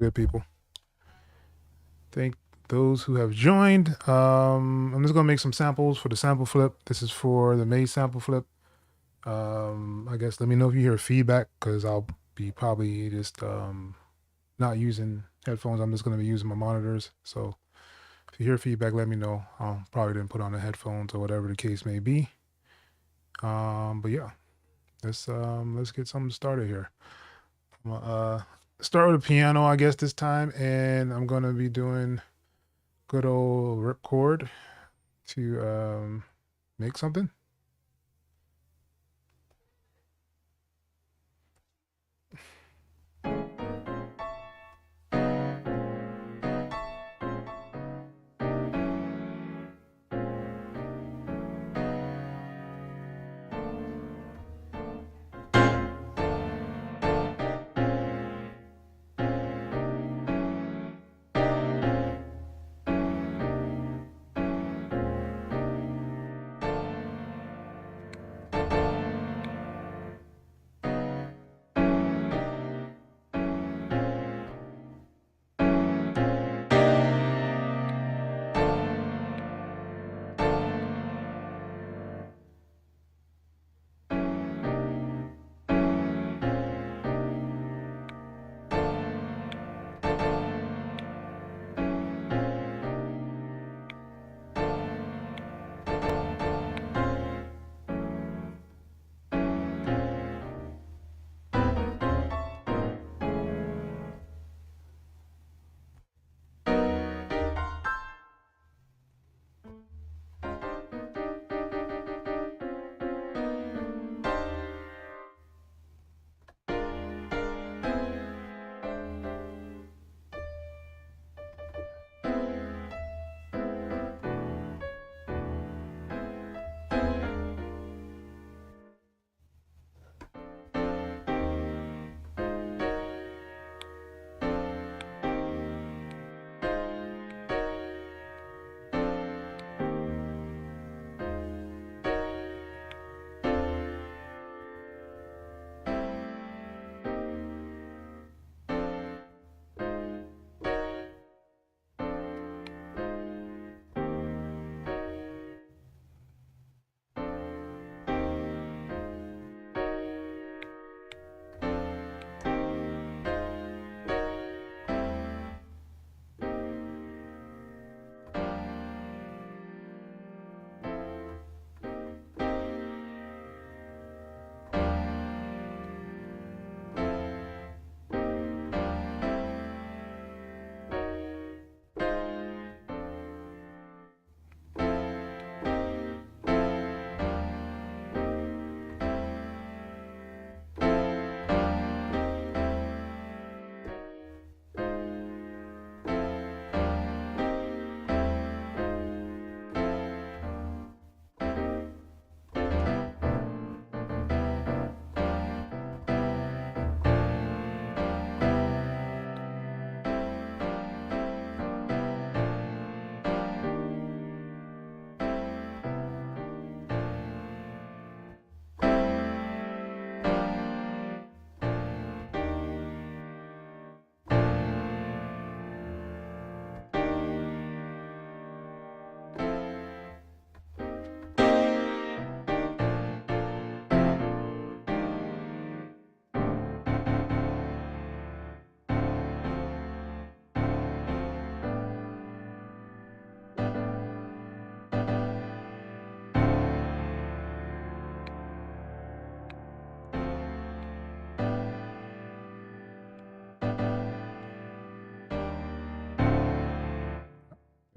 good, people? Thank those who have joined. I'm just gonna make some samples for the sample flip. This is for the May sample flip. I guess let me know if you hear feedback, because I'll be probably just not using headphones. I'm just gonna be using my monitors. So if you hear feedback, let me know. I'll probably didn't put on the headphones or whatever the case may be. But yeah, let's get something started here. I'm gonna start with a piano, I guess, this time, and I'm gonna be doing good old ripcord to make something.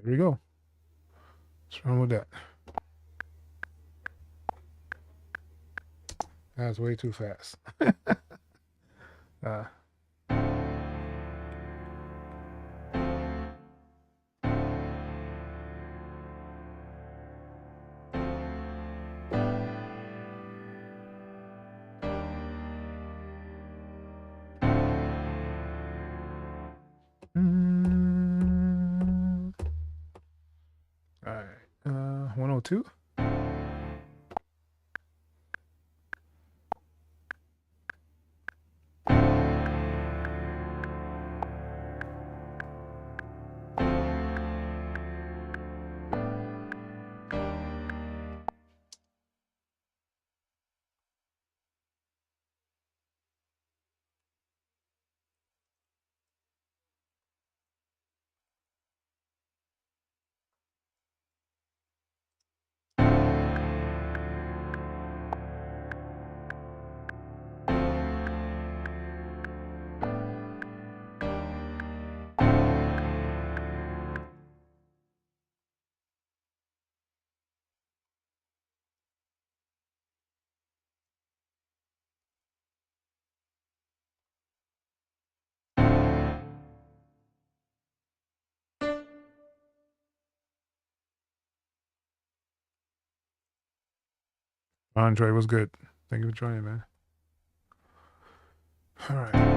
There we go. What's wrong with that? That's way too fast. uh, all right. 102. Andre, what's good? Thank you for joining, man. All right.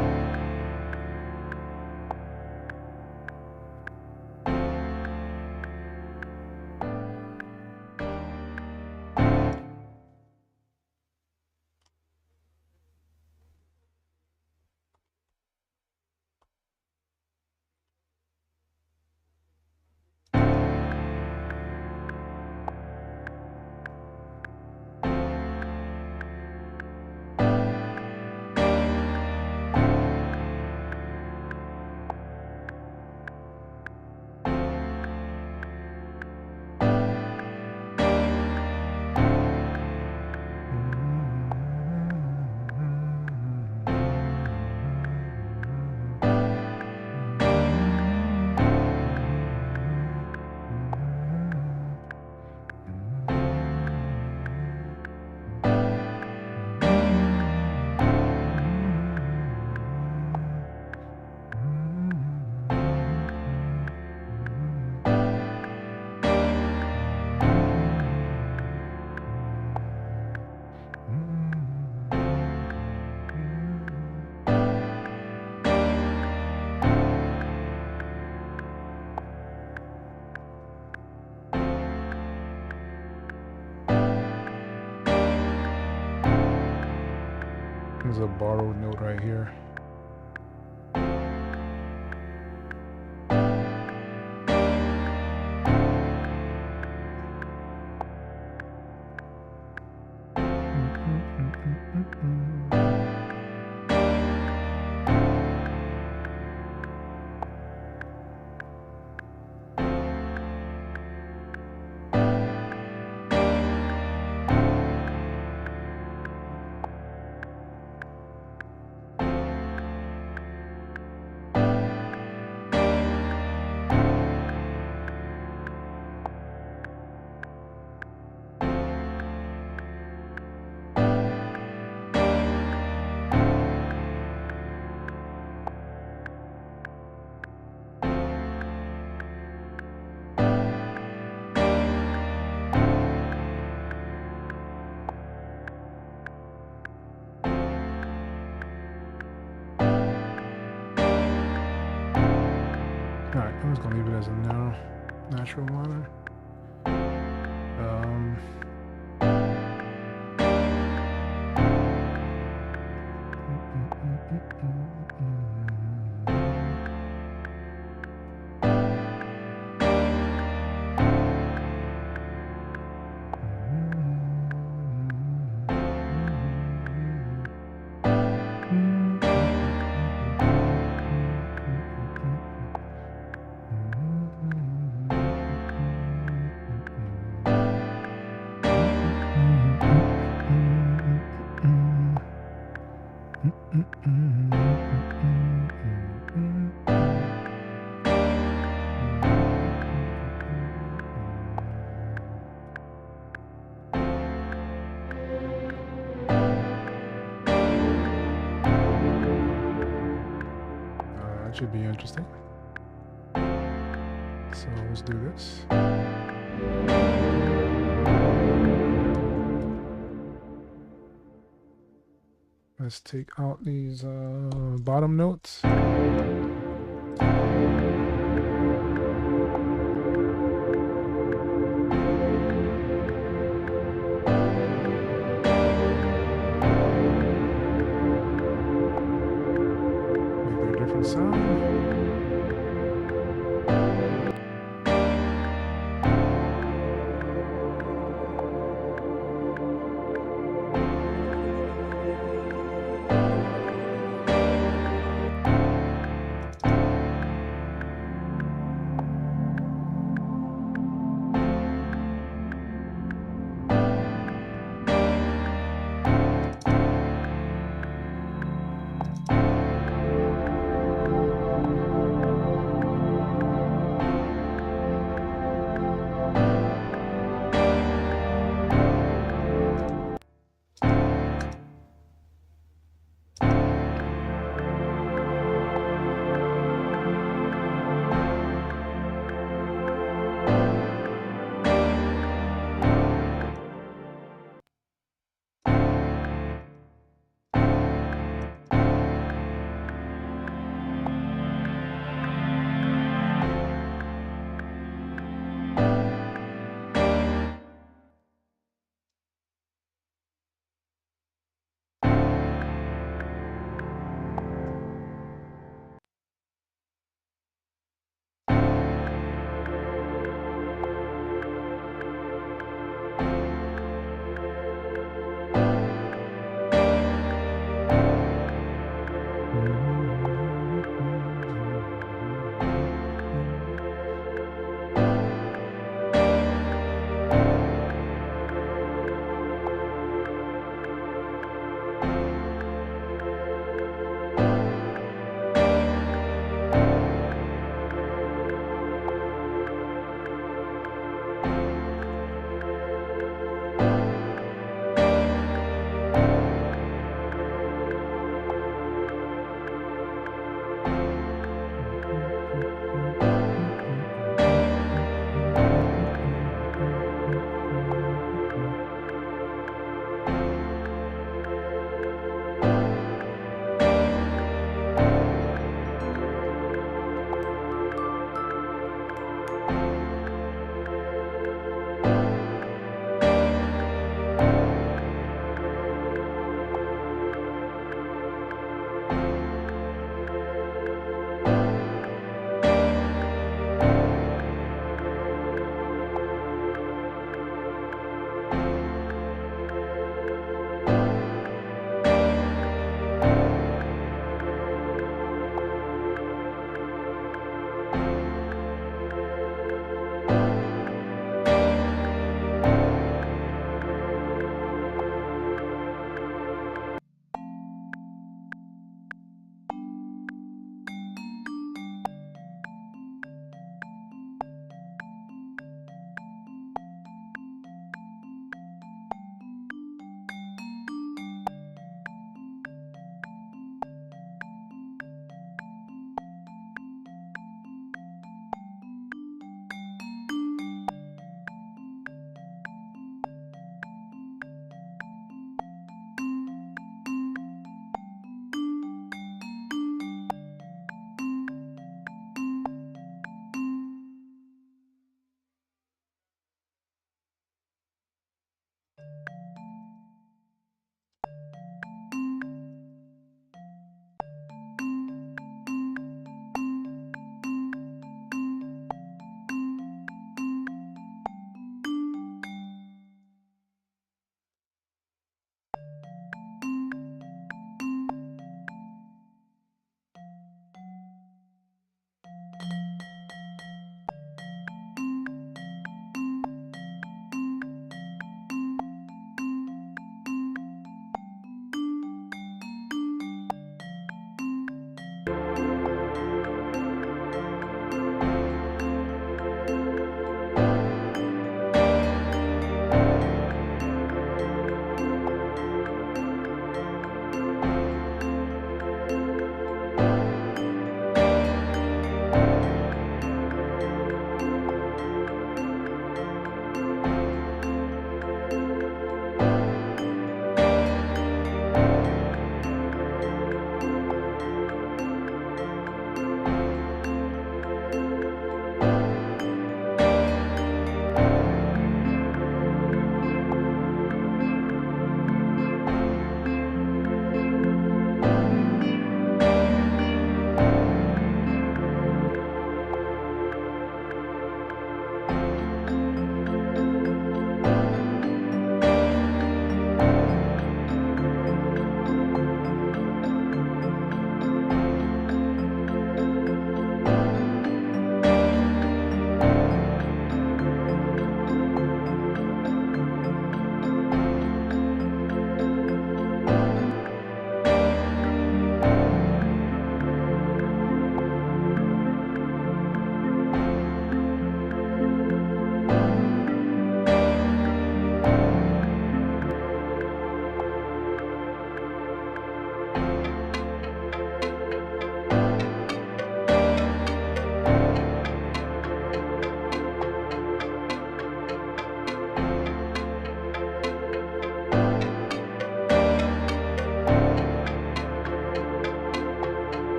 There's a borrowed note right here. Alright, I'm just gonna leave it as a natural miner. That should be interesting. So let's do this. Let's take out these bottom notes. Make a different sound.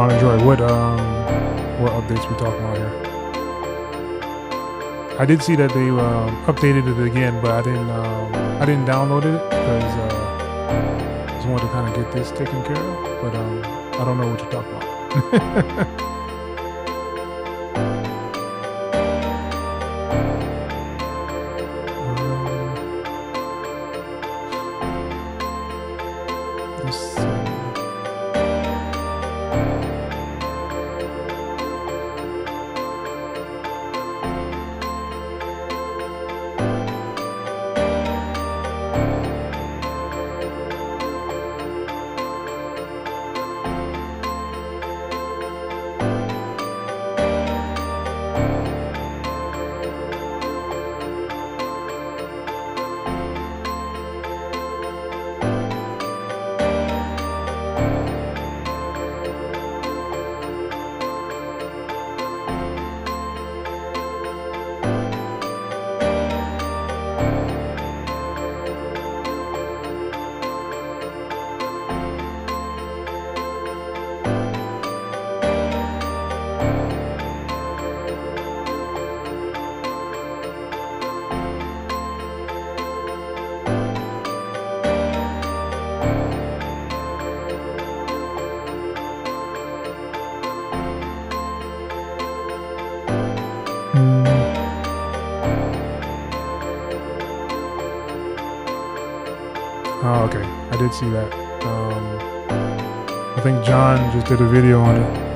on Android. What updates we talking about here? I did see that they updated it again, but I didn't download it because I just wanted to kind of get this taken care of. But I don't know what you're talking about. Oh, okay. I did see that. I think John just did a video on it.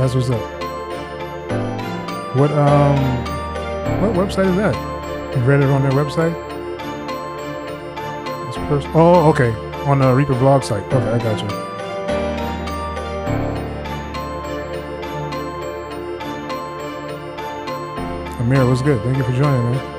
That's what's up. What website is that? You read it on their website? Oh, okay. On the Reaper blog site. Okay, I got you. Amir, what's good? Thank you for joining, man.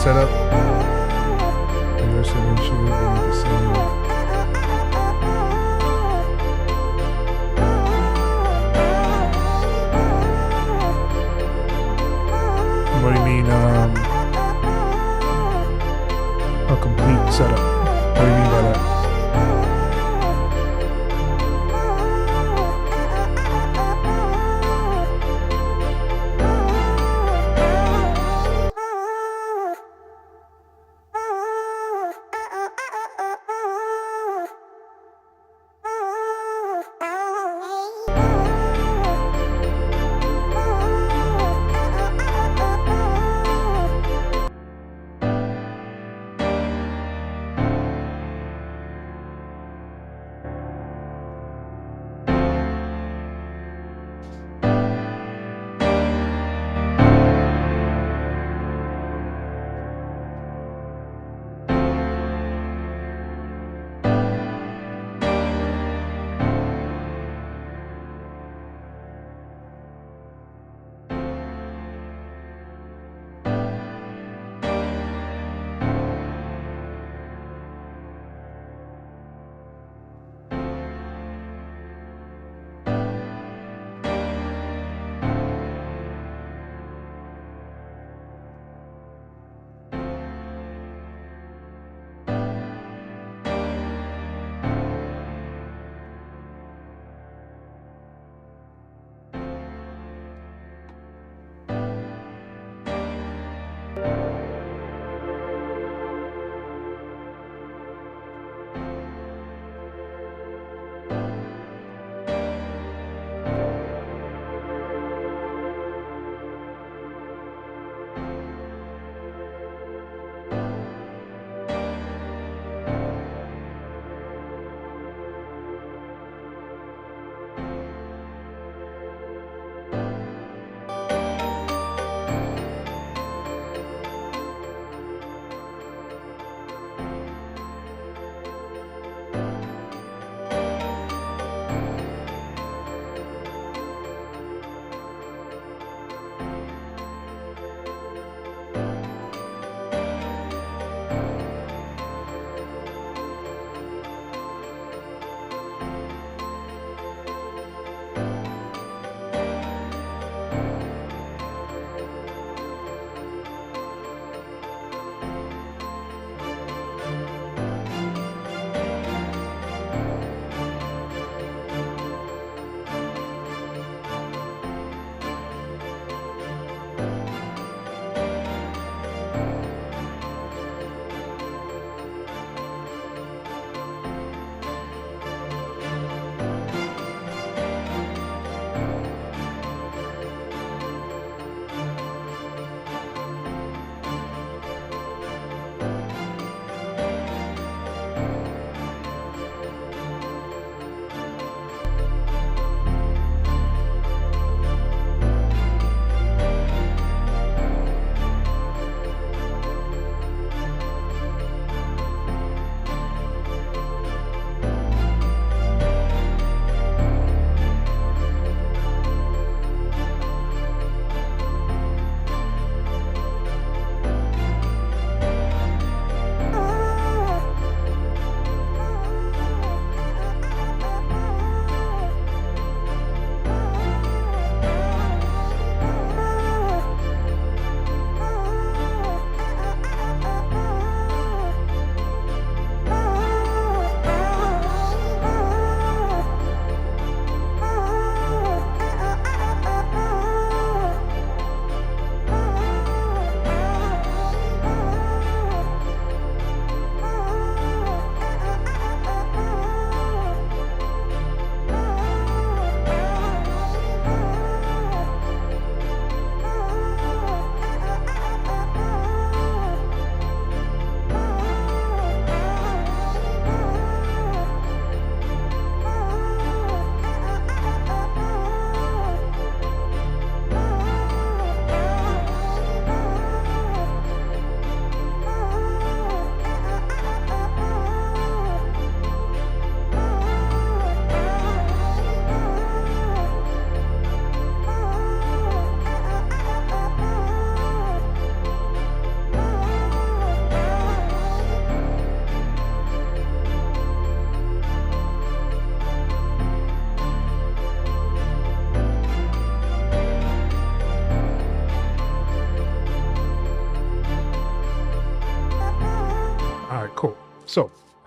setup. Your setting should be the same. What do you mean, a complete setup? What do you mean by that?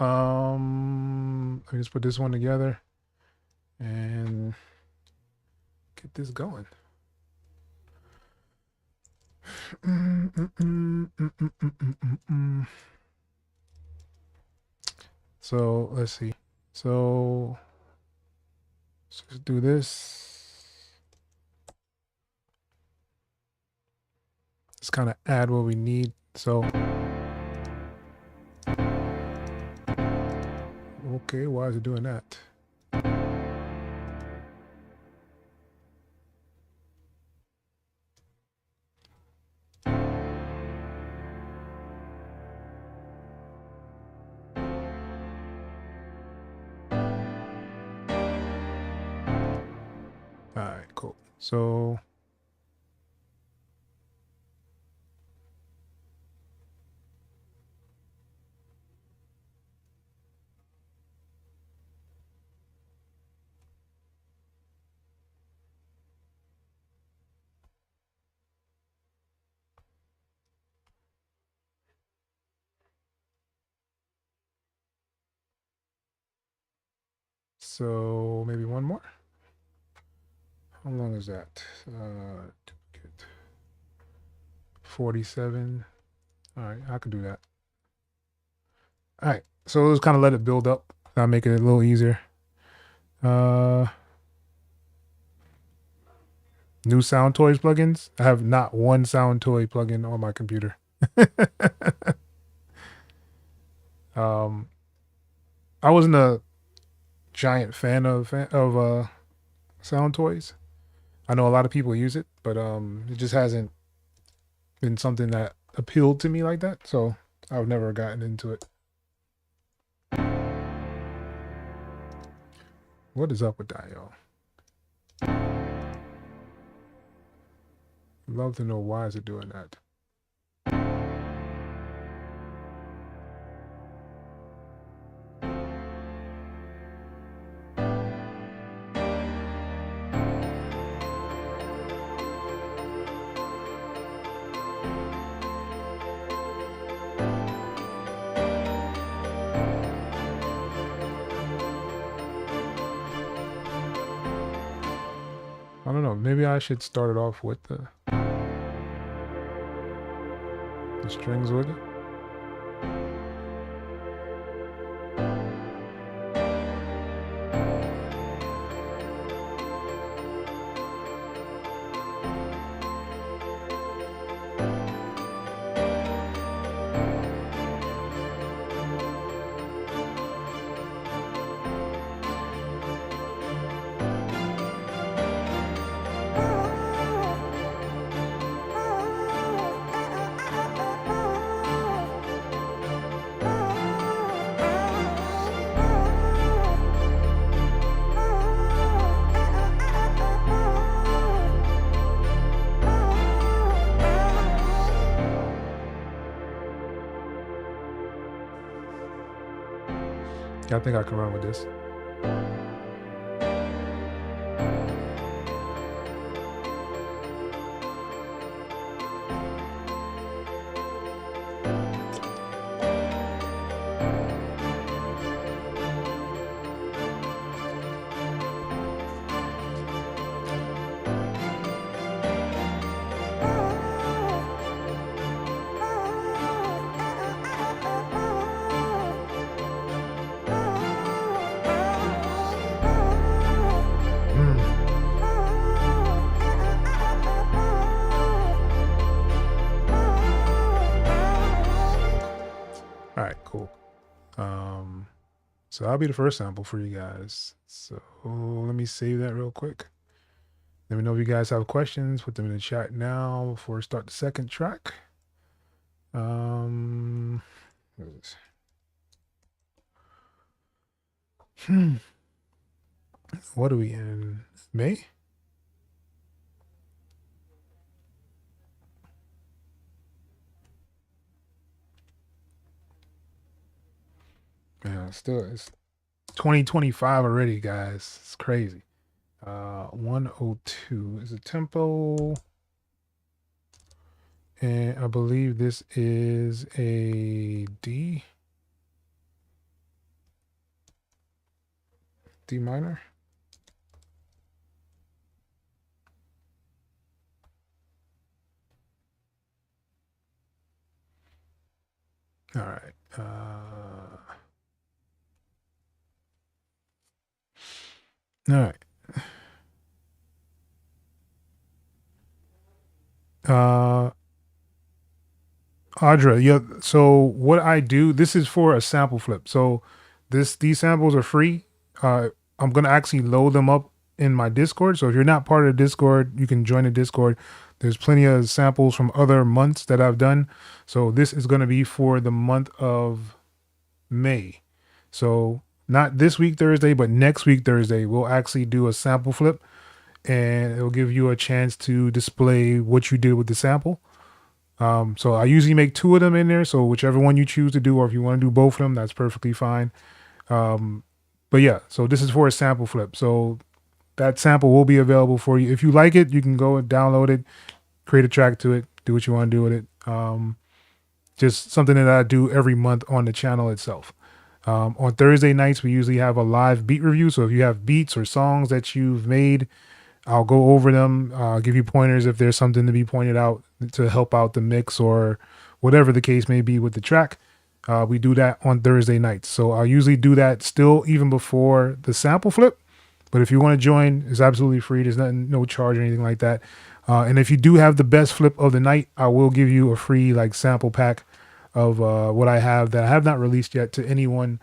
Let me just put this one together and get this going. So let's see. So let's just do this. Just kind of add what we need. So okay, why is it doing that? All right, cool. So maybe one more. How long is that? Duplicate. 47. All right, I can do that. All right, so let's kind of let it build up. That'll make it a little easier. New Sound Toys plugins. I have not one Sound Toy plugin on my computer. I wasn't a giant fan of Sound Toys. I know a lot of people use it, but it just hasn't been something that appealed to me like that. So I've never gotten into it. What is up with that, y'all? Love to know why is it doing that. I don't know. Maybe I should start it off with the strings with it. Yeah, I think I can run with this. All right, cool. So that'll be the first sample for you guys. So let me save that real quick. Let me know if you guys have questions. Put them in the chat now before we start the second track. What is this? What are we in? May? Man, still it's 2025 already, guys. It's crazy. 102 is a tempo. And I believe this is a D. empty miner. All right. All right. Audra, yeah. So what I do, this is for a sample flip. So these samples are free. I'm gonna actually load them up in my Discord. So if you're not part of the Discord, you can join the Discord. There's plenty of samples from other months that I've done. So this is gonna be for the month of May. So not this week Thursday, but next week Thursday, we'll actually do a sample flip, and it'll give you a chance to display what you did with the sample. So I usually make 2 of them in there. So whichever one you choose to do, or if you want to do both of them, that's perfectly fine. But yeah, so this is for a sample flip. So that sample will be available for you. If you like it, you can go and download it, create a track to it, do what you want to do with it. Just something that I do every month on the channel itself. On Thursday nights, we usually have a live beat review. So if you have beats or songs that you've made, I'll go over them, give you pointers if there's something to be pointed out to help out the mix or whatever the case may be with the track. We do that on Thursday nights. So I'll usually do that still even before the sample flip. But if you want to join, it's absolutely free. There's no charge or anything like that. And if you do have the best flip of the night, I will give you a free like sample pack of what I have that I have not released yet to anyone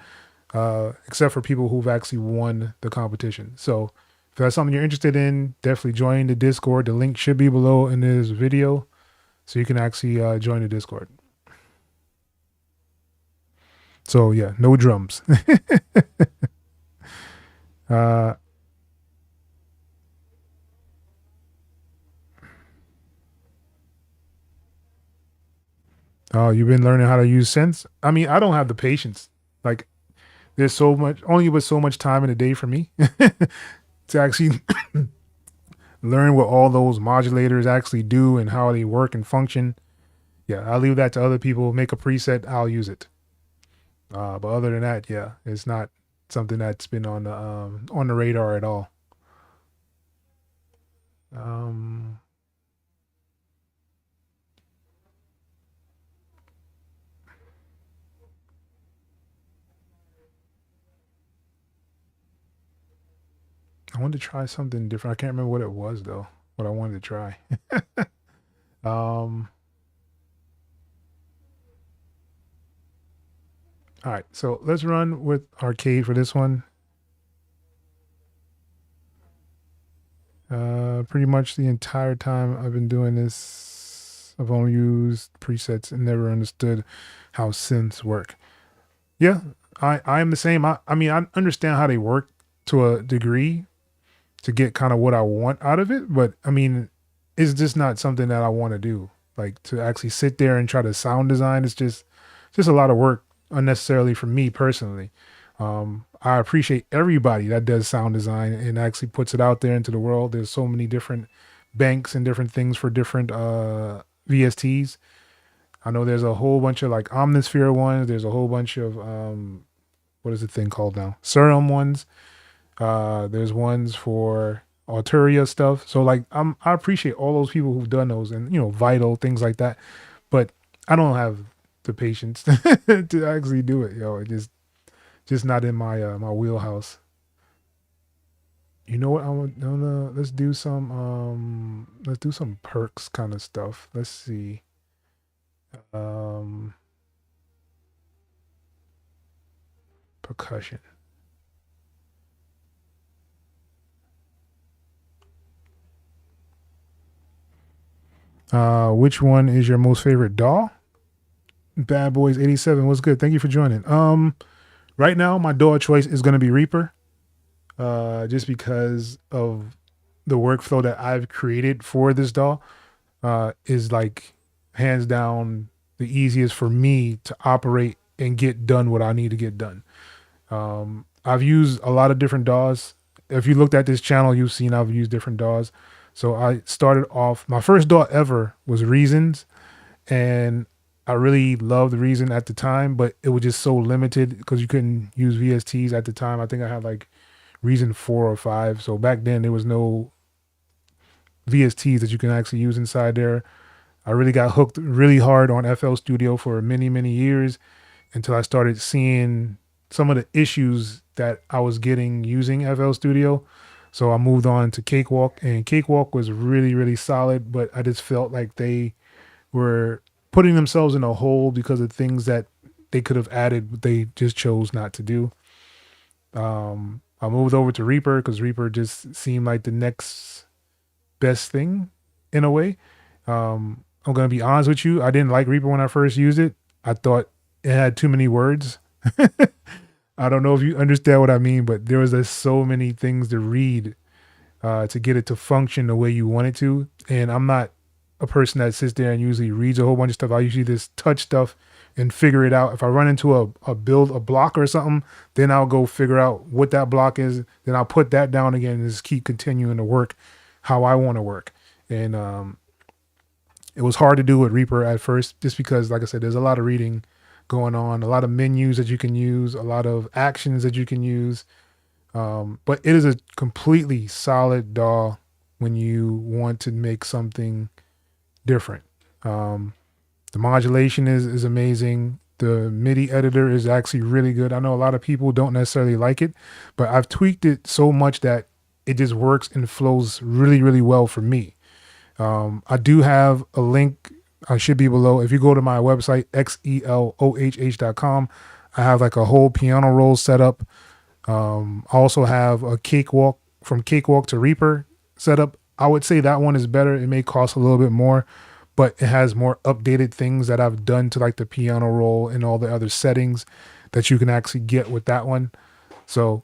except for people who've actually won the competition. So if that's something you're interested in, definitely join the Discord. The link should be below in this video, so you can actually join the Discord. So yeah, no drums. Oh, you've been learning how to use synths? I mean, I don't have the patience. Like, there's so much, only but so much time in a day for me to actually learn what all those modulators actually do and how they work and function. Yeah, I'll leave that to other people. Make a preset, I'll use it. But other than that, yeah, it's not something that's been on the radar at all. I wanted to try something different. I can't remember what it was though. What I wanted to try. All right, so let's run with arcade for this one. Pretty much the entire time I've been doing this, I've only used presets and never understood how synths work. Yeah, I am the same. I mean, I understand how they work to a degree to get kind of what I want out of it, but I mean, it's just not something that I want to do. Like to actually sit there and try to sound design, it's just a lot of work unnecessarily for me personally. I appreciate everybody that does sound design and actually puts it out there into the world. There's so many different banks and different things for different VSTs. I know there's a whole bunch of like Omnisphere ones. There's a whole bunch of what is the thing called now? Serum ones. There's ones for Alturia stuff. So like I appreciate all those people who've done those and Vital things like that. But I don't have the patience to actually do it. It just not in my my wheelhouse. You know what? I want no. Let's do some perks kind of stuff. Let's see. Percussion. Which one is your most favorite DAW? Bad Boys 87. What's good? Thank you for joining. Right now my DAW choice is gonna be Reaper. Just because of the workflow that I've created for this DAW, is like hands down the easiest for me to operate and get done what I need to get done. I've used a lot of different DAWs. If you looked at this channel, you've seen I've used different DAWs. So I started off, my first DAW ever was Reasons, and I really loved Reason at the time, but it was just so limited because you couldn't use VSTs at the time. I think I had like Reason 4 or 5. So back then there was no VSTs that you can actually use inside there. I really got hooked really hard on FL Studio for many, many years until I started seeing some of the issues that I was getting using FL Studio. So I moved on to Cakewalk, and Cakewalk was really, really solid, but I just felt like they were putting themselves in a hole because of things that they could have added, but they just chose not to do. I moved over to Reaper because Reaper just seemed like the next best thing in a way. I'm gonna be honest with you. I didn't like Reaper when I first used it. I thought it had too many words. I don't know if you understand what I mean, but there was just so many things to read to get it to function the way you want it to. And I'm not a person that sits there and usually reads a whole bunch of stuff. I usually just touch stuff and figure it out. If I run into a block or something, then I'll go figure out what that block is. Then I'll put that down again and just keep continuing to work how I want to work. And it was hard to do with Reaper at first, just because, like I said, there's a lot of reading going on, a lot of menus that you can use, a lot of actions that you can use. But it is a completely solid DAW when you want to make something different. The modulation is amazing. The MIDI editor is actually really good. I know a lot of people don't necessarily like it, but I've tweaked it so much that it just works and flows really, really well for me. I do have a link. I should be below. If you go to my website, xelohh.com, I have like a whole piano roll set up. I also have a Cakewalk, from Cakewalk to Reaper set up. I would say that one is better. It may cost a little bit more, but it has more updated things that I've done to like the piano roll and all the other settings that you can actually get with that one. So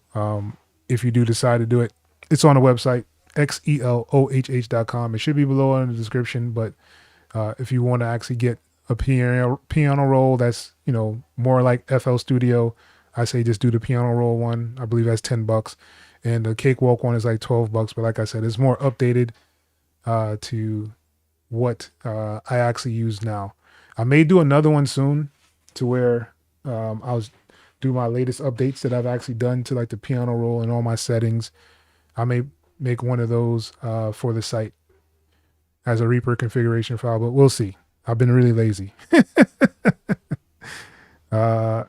if you do decide to do it, it's on the website, xelohh.com. It should be below in the description, but if you want to actually get a piano roll that's, you know, more like FL Studio, I say just do the piano roll one. I believe that's $10, and the Cakewalk one is like $12. But like I said, it's more updated to what I actually use now. I may do another one soon, to where I'll do my latest updates that I've actually done to like the piano roll and all my settings. I may make one of those for the site as a Reaper configuration file, but we'll see. I've been really lazy. I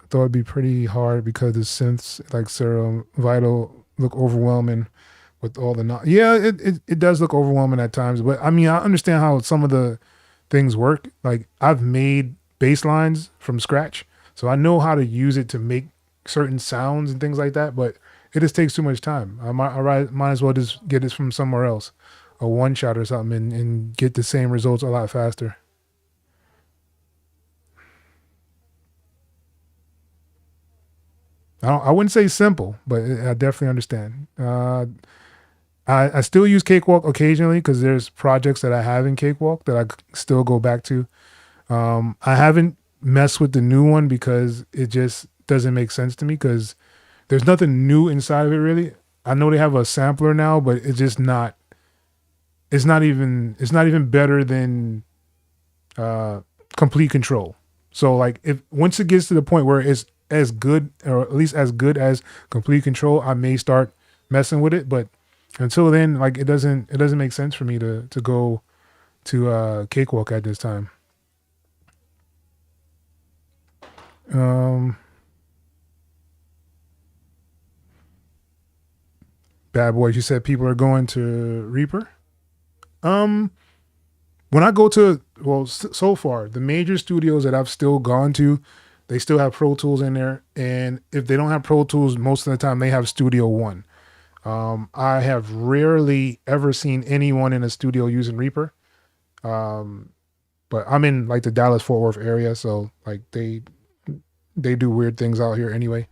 thought it'd be pretty hard because the synths like Serum Vital look overwhelming with all the yeah, it does look overwhelming at times, but I mean, I understand how some of the things work. Like, I've made bass lines from scratch, so I know how to use it to make certain sounds and things like that, but it just takes too much time. I might as well just get it from somewhere else, a one shot or something, and get the same results a lot faster. I wouldn't say simple, but I definitely understand. I still use Cakewalk occasionally because there's projects that I have in Cakewalk that I still go back to. I haven't messed with the new one because it just doesn't make sense to me, because there's nothing new inside of it really. I know they have a sampler now, but it's just not. It's not even better than Complete Control. So like, if once it gets to the point where it's as good, or at least as good as Complete Control, I may start messing with it. But until then, like, it doesn't make sense for me to go to Cakewalk at this time. Bad Boys, you said people are going to Reaper. When I go to, well, so far the major studios that I've still gone to, they still have Pro Tools in there, and if they don't have Pro Tools, most of the time they have Studio One. I have rarely ever seen anyone in a studio using Reaper. But I'm in like the Dallas Fort Worth area, so like they do weird things out here anyway.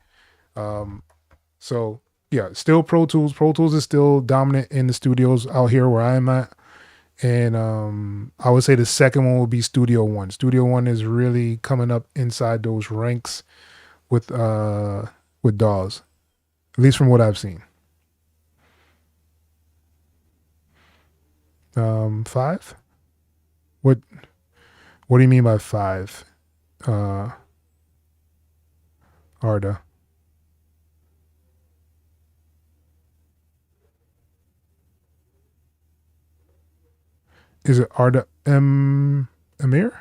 So yeah, still Pro Tools. Pro Tools is still dominant in the studios out here where I'm at. And I would say the second one would be Studio One. Studio One is really coming up inside those ranks with DAWs, at least from what I've seen. 5? What do you mean by 5? Uh, Arda. Is it Arda Amir?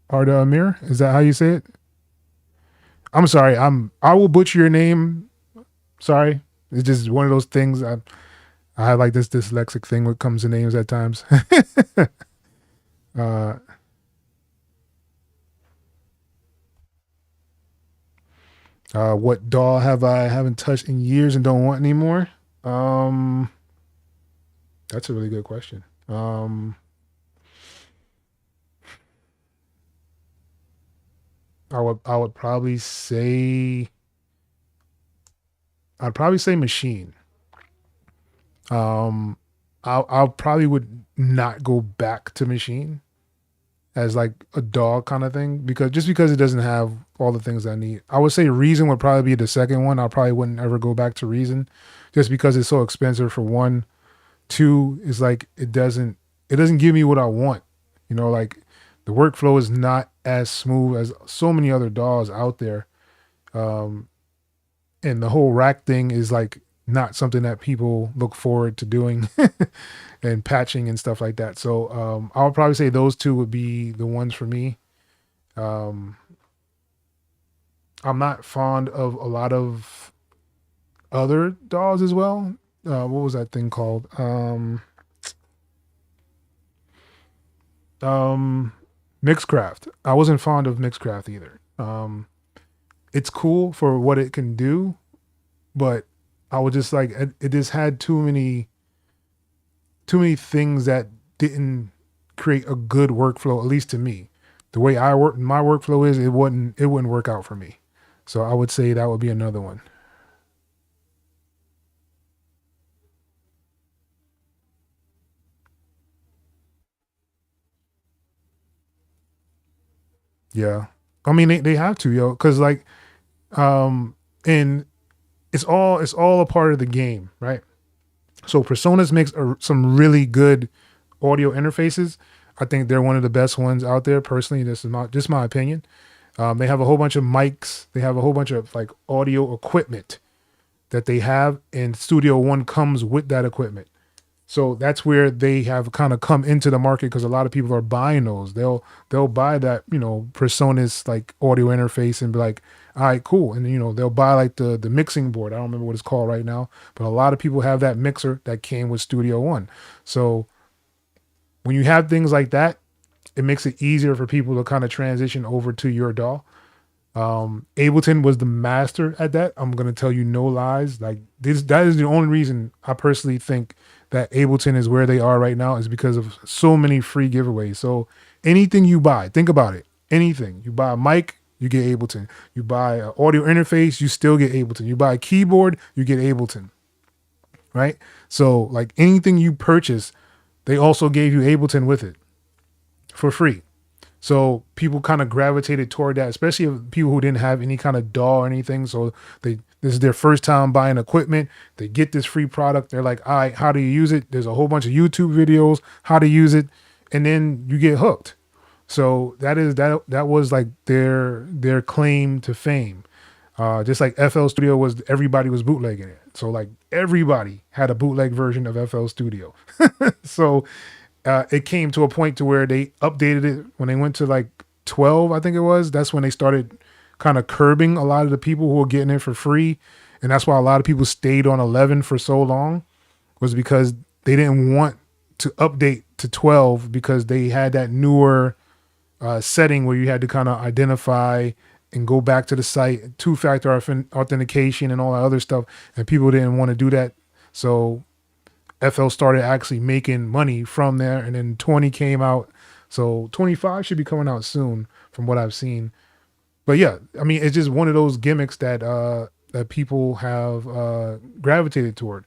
Arda Amir? Is that how you say it? I'm sorry. I will butcher your name. Sorry. It's just one of those things. I have like this dyslexic thing when it comes to names at times. uh, what doll have I haven't touched in years and don't want anymore? Um, that's a really good question. I would probably say I'd probably say machine. Um, I'll probably would not go back to machine as like a dog kind of thing because it doesn't have all the things I need. I would say reason would probably be the second one. I probably wouldn't ever go back to reason just because it's so expensive for one. Two is like it doesn't give me what I want. Like the workflow is not as smooth as so many other DAWs out there. Um, and the whole rack thing is like not something that people look forward to doing and patching and stuff like that. So I would probably say those two would be the ones for me. Um, I'm not fond of a lot of other DAWs as well. What was that thing called? Um, Mixcraft. I wasn't fond of Mixcraft either. It's cool for what it can do, but I was just like it just had too many things that didn't create a good workflow, at least to me. The way I work my workflow is it wouldn't work out for me. So I would say that would be another one. Yeah. I mean they have to, yo, because like and it's all a part of the game, right? So Personas makes some really good audio interfaces. I think they're one of the best ones out there. Personally, this is my opinion. They have a whole bunch of mics. They have a whole bunch of like audio equipment that they have, and Studio One comes with that equipment. So that's where they have kind of come into the market because a lot of people are buying those. They'll buy that Personas like audio interface and be like, all right, cool, and they'll buy like the mixing board. I don't remember what it's called right now, but a lot of people have that mixer that came with Studio One. So when you have things like that, it makes it easier for people to kind of transition over to your DAW. Ableton was the master at that. I'm gonna tell you no lies. Like that is the only reason I personally think that Ableton is where they are right now is because of so many free giveaways. So anything you buy, think about it. Anything you buy a mic, you get Ableton. You buy an audio interface, you still get Ableton. You buy a keyboard, you get Ableton. Right? So like anything you purchase, they also gave you Ableton with it for free. So people kind of gravitated toward that, especially people who didn't have any kind of DAW or anything. So this is their first time buying equipment. They get this free product. They're like, all right, how do you use it? There's a whole bunch of YouTube videos, how to use it. And then you get hooked. So that was like their claim to fame. Just like FL Studio was, everybody was bootlegging it. So like everybody had a bootleg version of FL Studio. So it came to a point to where they updated it when they went to like 12, I think it was. That's when they started kind of curbing a lot of the people who were getting it for free. And that's why a lot of people stayed on 11 for so long, was because they didn't want to update to 12 because they had that newer setting where you had to kind of identify and go back to the site, two-factor authentication and all that other stuff. And people didn't want to do that. So FL started actually making money from there, and then 20 came out. So 25 should be coming out soon from what I've seen. But yeah, I mean, it's just one of those gimmicks that people have gravitated toward.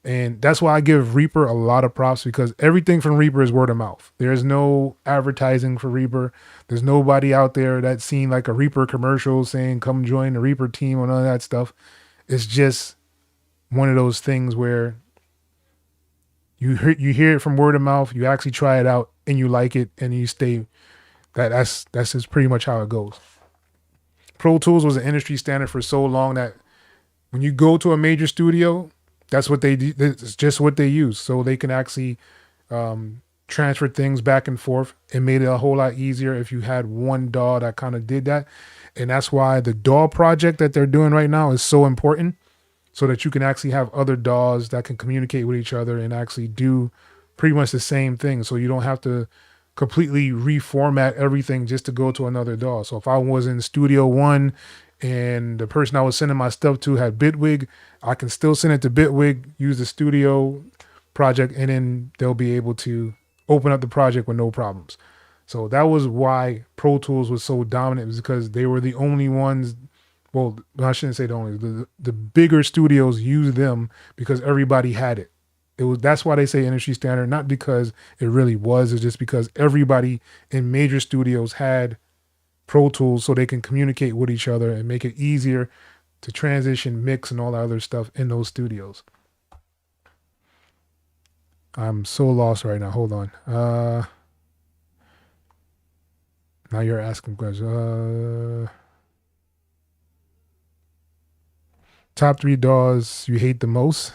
And that's why I give Reaper a lot of props, because everything from Reaper is word of mouth. There's no advertising for Reaper. There's nobody out there that's seen like a Reaper commercial saying, come join the Reaper team and all that stuff. It's just one of those things where you hear it from word of mouth, you actually try it out and you like it and you stay That's just pretty much how it goes. Pro Tools was an industry standard for so long that when you go to a major studio, that's what they do. It's just what they use, so they can actually transfer things back and forth. It made it a whole lot easier if you had one DAW that kind of did that, and that's why the DAW project that they're doing right now is so important, so that you can actually have other DAWs that can communicate with each other and actually do pretty much the same thing. So you don't have to completely reformat everything just to go to another DAW. So if I was in Studio One and the person I was sending my stuff to had Bitwig, I can still send it to Bitwig, use the studio project, and then they'll be able to open up the project with no problems. So that was why Pro Tools was so dominant, was because they were the only ones. Well, I shouldn't say the only. The bigger studios used them because everybody had it. That's why they say industry standard, not because it really was. It's just because everybody in major studios had Pro Tools, so they can communicate with each other and make it easier to transition, mix, and all that other stuff in those studios. I'm so lost right now. Hold on. Now you're asking questions. Top 3 DAWs you hate the most.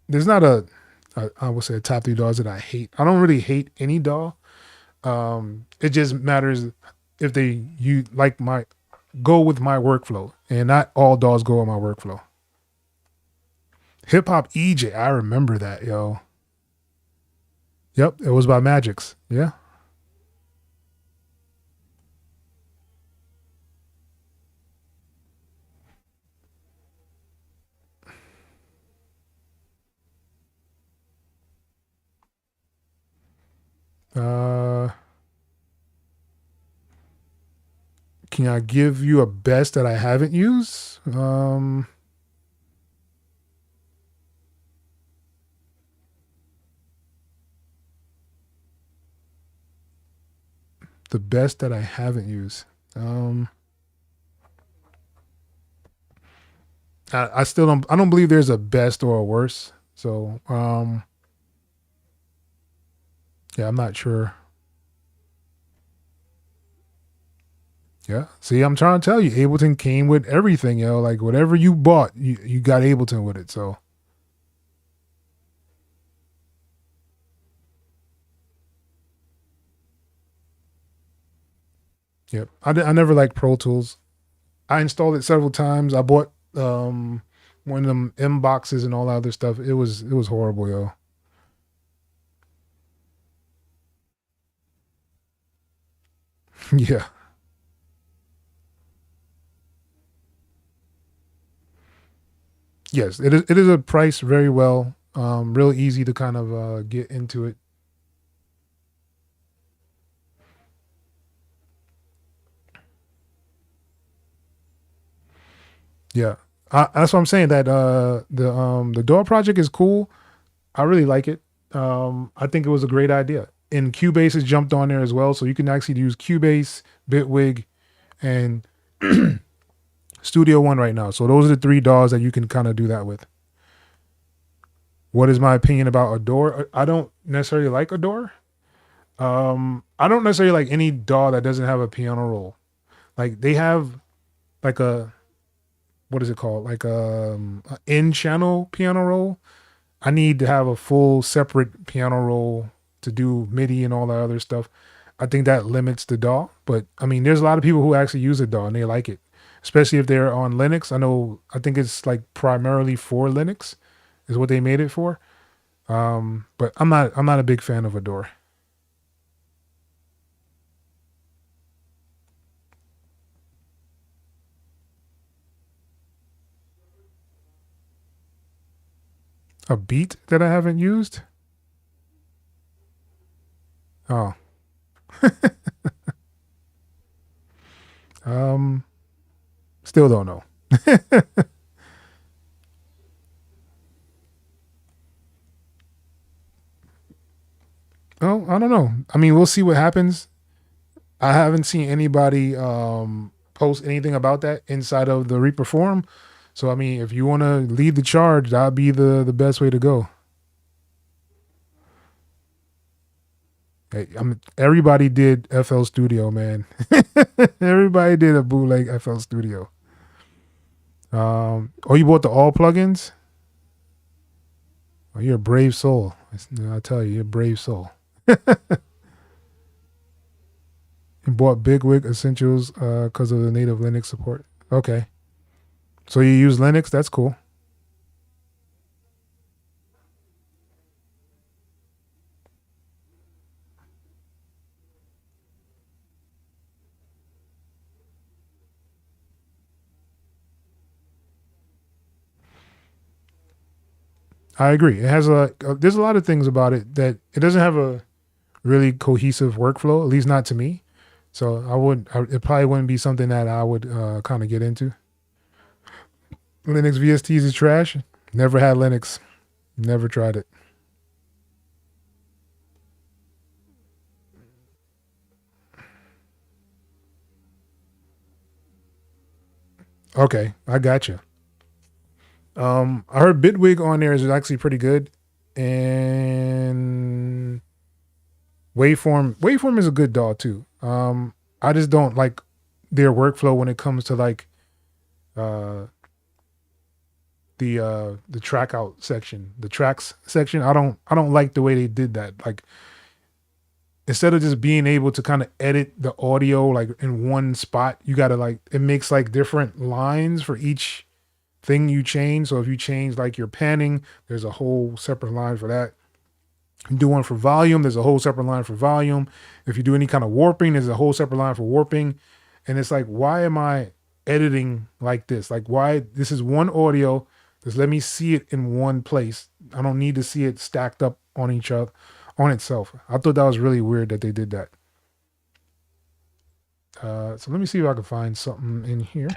There's not I would say top 3 DAWs that I hate. I don't really hate any DAW. It just matters if you like go with my workflow, and not all DAWs go with my workflow. Hip Hop EJ, I remember that, yo. Yep, it was by Magix. Yeah. Can I give you a best that I haven't used? The best that I haven't used. I still don't believe there's a best or a worst. So yeah, I'm not sure. Yeah. See, I'm trying to tell you, Ableton came with everything, yo. Like whatever you bought, you got Ableton with it. So yep. I never liked Pro Tools. I installed it several times. I bought one of them M boxes and all that other stuff. It was horrible, yo. Yeah. Yes, it is a price very well. Real easy to kind of get into it. Yeah. That's what I'm saying. That the DAW project is cool. I really like it. I think it was a great idea. And Cubase has jumped on there as well, so you can actually use Cubase, Bitwig, and Studio One right now. So those are the 3 DAWs that you can kind of do that with. What is my opinion about Adore? I don't necessarily like Adore. I don't necessarily like any DAW that doesn't have a piano roll. Like they have like what is it called? Like a in-channel piano roll. I need to have a full separate piano roll to do MIDI and all that other stuff. I think that limits the DAW. But I mean, there's a lot of people who actually use a DAW and they like it, especially if they're on Linux. I think it's like primarily for Linux is what they made it for. But I'm not a big fan of Adore. A beat that I haven't used? Oh. Still don't know. Oh, I don't know. I mean, we'll see what happens. I haven't seen anybody post anything about that inside of the Reaper forum. So I mean, if you want to lead the charge, that'd be the best way to go. Everybody did FL Studio, man. Everybody did a bootleg FL Studio. Oh, you bought the all plugins? Oh, you're a brave soul. I tell you, you're a brave soul. You bought Bigwig Essentials because of the native Linux support. Okay. So you use Linux? That's cool. I agree. It has there's a lot of things about it that it doesn't have a really cohesive workflow, at least not to me. So it probably wouldn't be something that I would kind of get into. Linux VSTs is trash. Never had Linux. Never tried it. Okay, I got you. I heard Bitwig on there is actually pretty good, and Waveform is a good DAW too. I just don't like their workflow when it comes to like uh, the track out section, the tracks section. I don't like the way they did that. Like instead of just being able to kind of edit the audio like in one spot, you gotta like it makes like different lines for each thing you change. So if you change like your panning, there's a whole separate line for that. You do one for volume, there's a whole separate line for volume. If you do any kind of warping, there's a whole separate line for warping. And it's like, why am I editing like this? Like, why? This is one audio. Just let me see it in one place. I don't need to see it stacked up on each other, on itself. I thought that was really weird that they did that. So let me see if I can find something in here.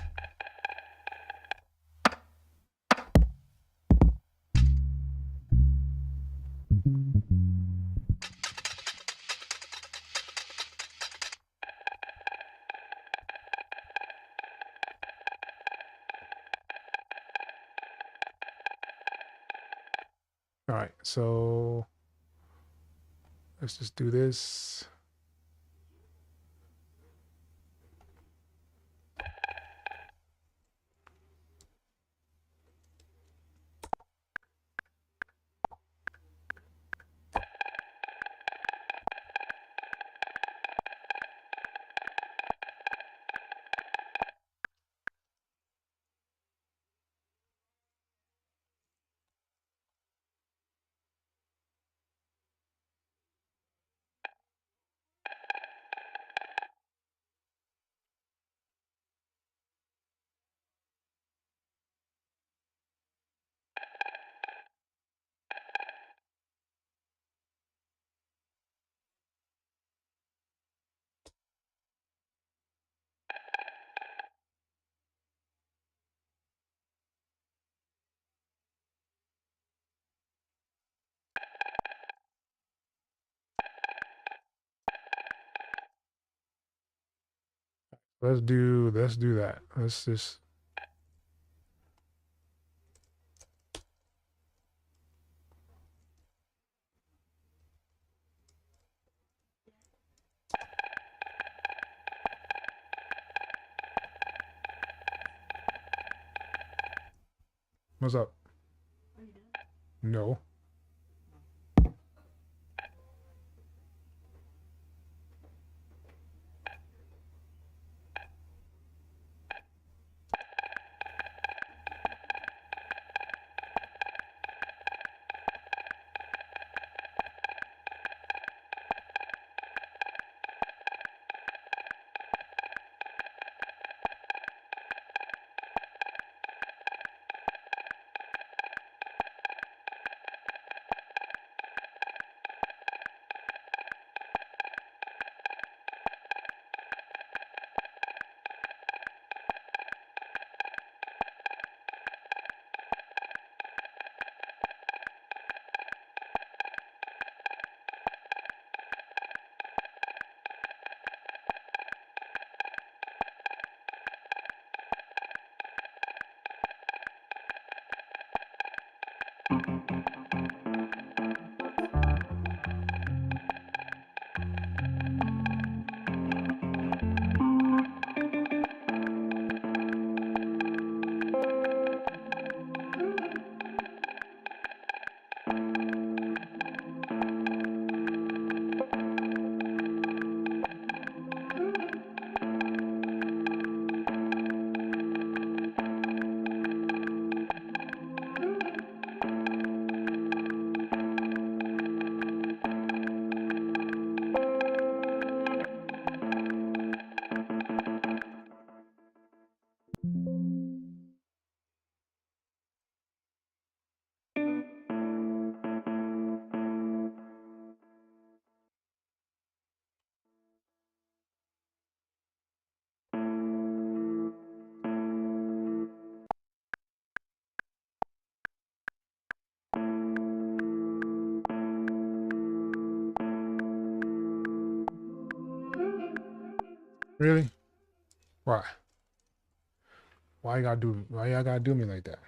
All right, so let's just do this. Let's do that. Let's just what's up? No. Really? Why? Why y'all gotta do me like that?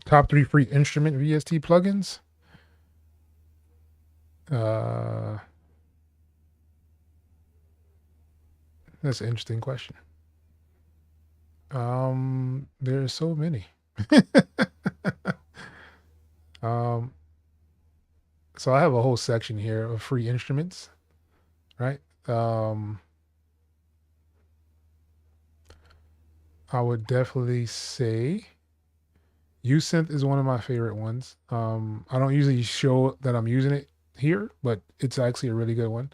Top 3 free instrument VST plugins. That's an interesting question. There's so many. So I have a whole section here of free instruments, right? I would definitely say USynth is one of my favorite ones. I don't usually show that I'm using it here, but it's actually a really good one.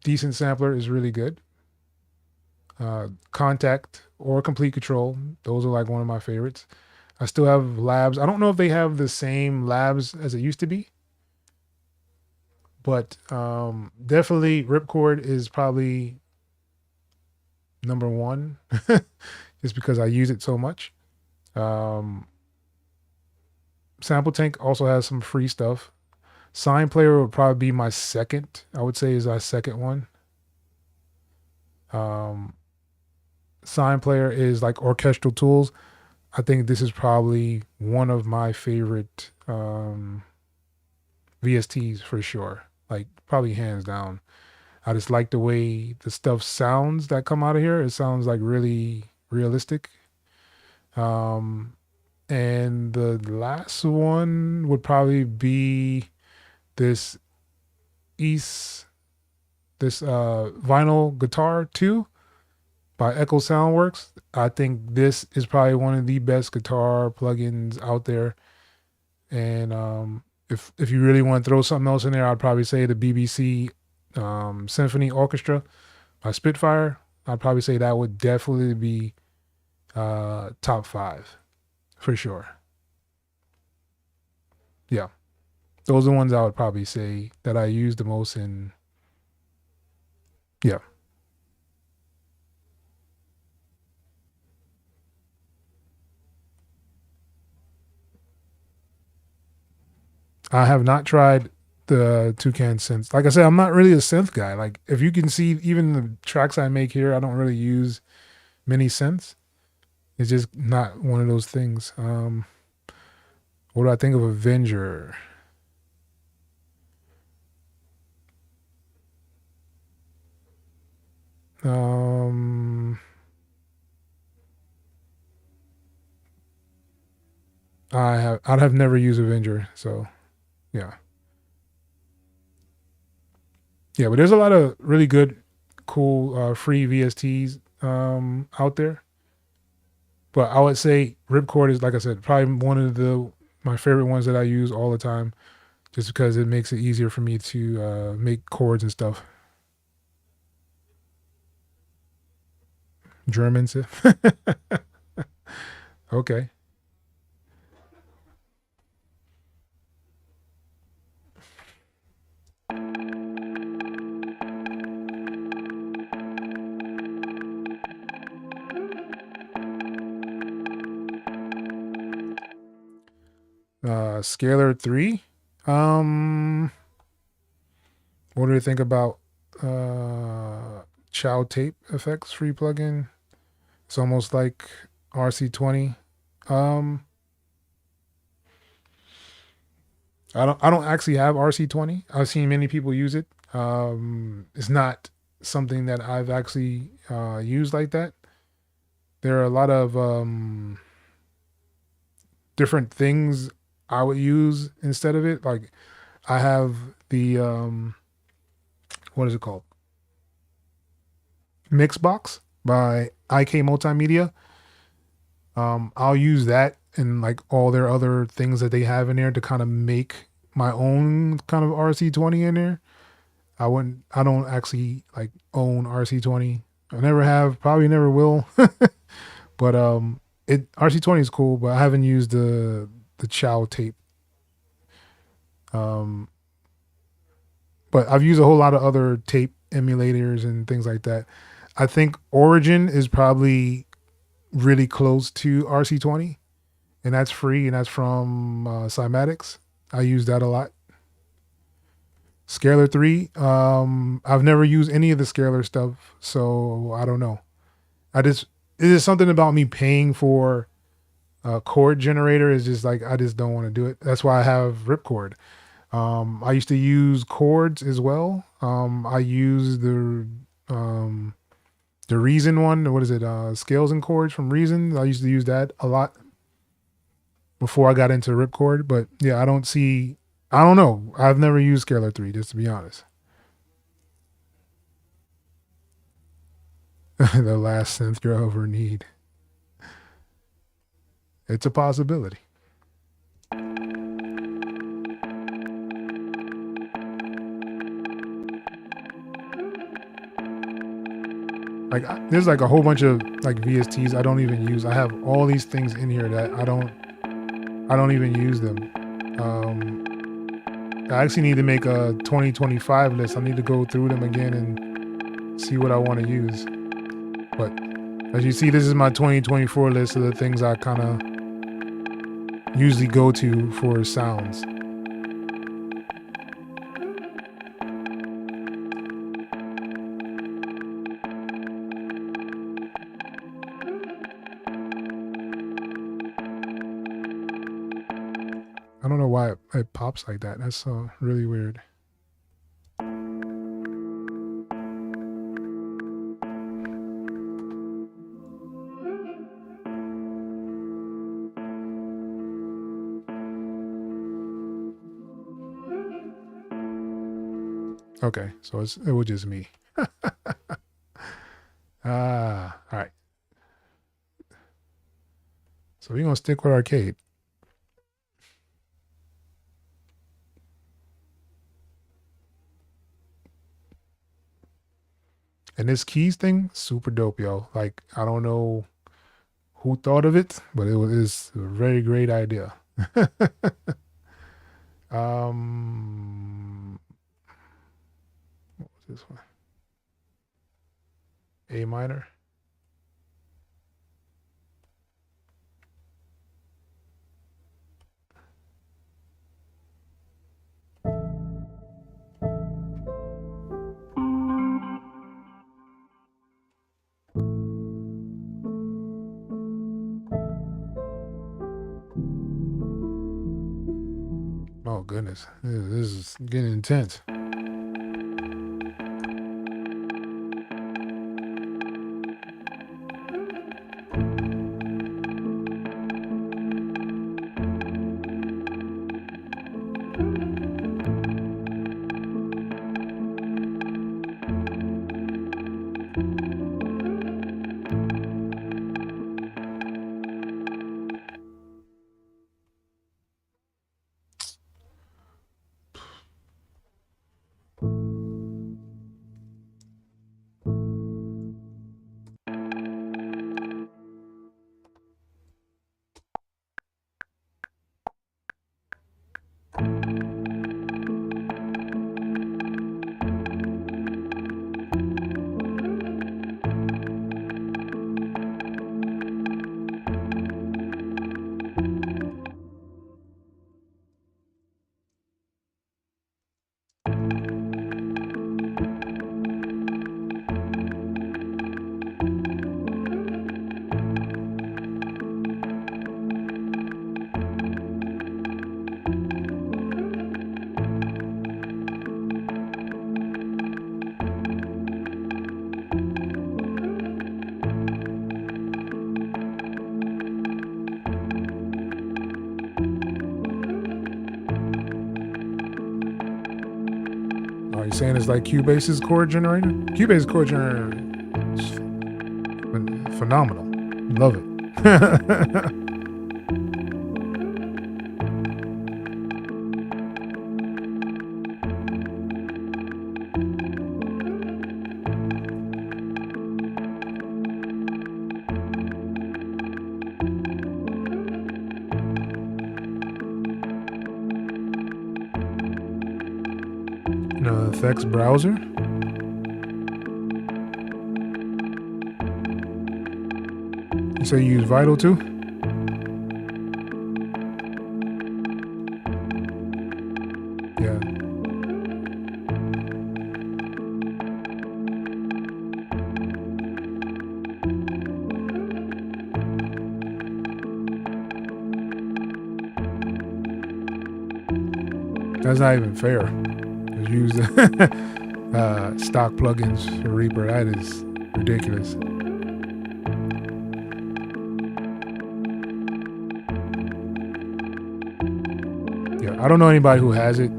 Decent Sampler is really good. Contact or Complete Control, those are like one of my favorites. I still have labs. I don't know if they have the same labs as it used to be, but definitely Ripcord is probably number one, just because I use it so much. Sample Tank also has some free stuff. Sign Player would probably be my second. I would say is my second one. Sign Player is like orchestral tools. I think this is probably one of my favorite VSTs for sure. Like probably hands down. I just like the way the stuff sounds that come out of here. It sounds like really realistic. And the last one would probably be this Vinyl Guitar 2 by Echo Soundworks. I think this is probably one of the best guitar plugins out there. And if you really want to throw something else in there, I'd probably say the BBC Symphony Orchestra by Spitfire. I'd probably say that would definitely be top 5 for sure. Yeah, those are the ones I would probably say that I use the most in. Yeah. I have not tried the Toucan synths. Like I said, I'm not really a synth guy. Like if you can see even the tracks I make here, I don't really use many synths. It's just not one of those things. What do I think of Avenger? I'd have never used Avenger, so yeah. Yeah, but there's a lot of really good, cool, free VSTs out there. But I would say Ripcord is, like I said, probably one of my favorite ones that I use all the time, just because it makes it easier for me to make chords and stuff. Germans. Okay. Scalar 3. What do you think about Chow Tape Effects free plugin? It's almost like RC20. Um, I don't actually have RC20. I've seen many people use it. It's not something that I've actually used like that. There are a lot of different things I would use instead of it. Like I have the what is it called? Mixbox by IK Multimedia. I'll use that and like all their other things that they have in there to kind of make my own kind of RC20 in there. I don't actually like own RC20. I never have, probably never will. But it RC20 is cool, but I haven't used the Chow tape. Um, but I've used a whole lot of other tape emulators and things like that. I think Origin is probably really close to RC20, and that's free, and that's from Cymatics. I use that a lot. Scalar 3, I've never used any of the Scalar stuff, so I don't know. I just, it is something about me paying for a chord generator is just like, I just don't want to do it. That's why I have Ripcord. I used to use chords as well. I use the Reason one. What is it? Scales and chords from Reason. I used to use that a lot before I got into Ripcord. But yeah, I don't know. I've never used Scalar 3, just to be honest. The last synth you'll ever need. It's a possibility. Like there's like a whole bunch of like VSTs I don't even use. I have all these things in here that I don't even use them. I actually need to make a 2025 list. I need to go through them again and see what I want to use. But as you see, this is my 2024 list of the things I kind of usually go to for sounds. I don't know why it pops like that. That's really weird. Okay, so it was just me. All right. So we're gonna stick with arcade. And this keys thing, super dope, yo. Like I don't know who thought of it, but it's a very great idea. What was this one? A minor. Oh goodness, this is getting intense. saying it's like Cubase's chord generator. Cubase's chord generator is phenomenal. Love it. Effects browser. You say you use Vital too? Yeah. That's not even fair. Use stock plugins for Reaper. That is ridiculous. Yeah, I don't know anybody who has it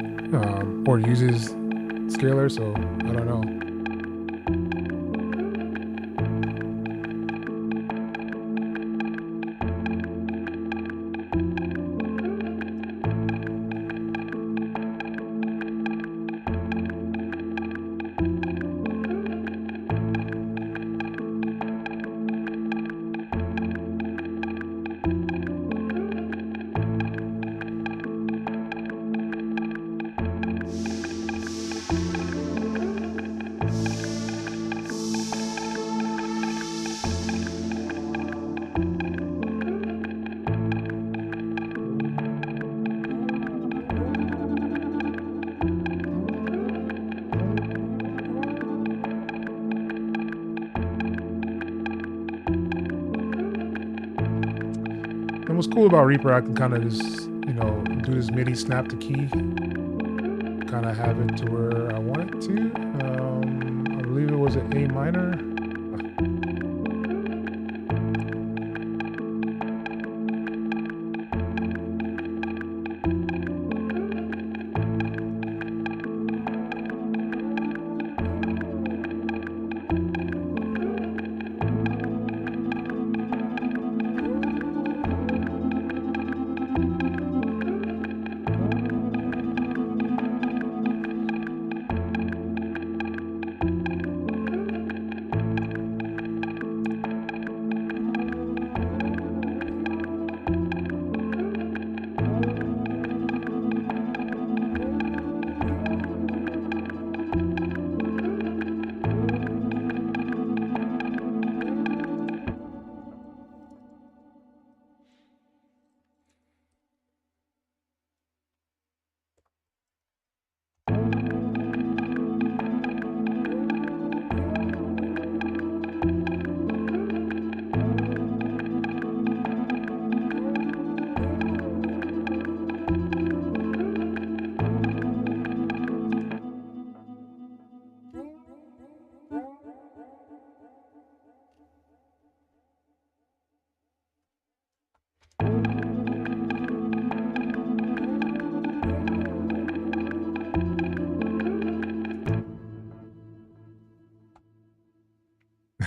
or uses Scalar, so I don't know. And what's cool about Reaper, I can kind of just, do this MIDI snap to key, kind of have it to where I want it to. I believe it was an A minor.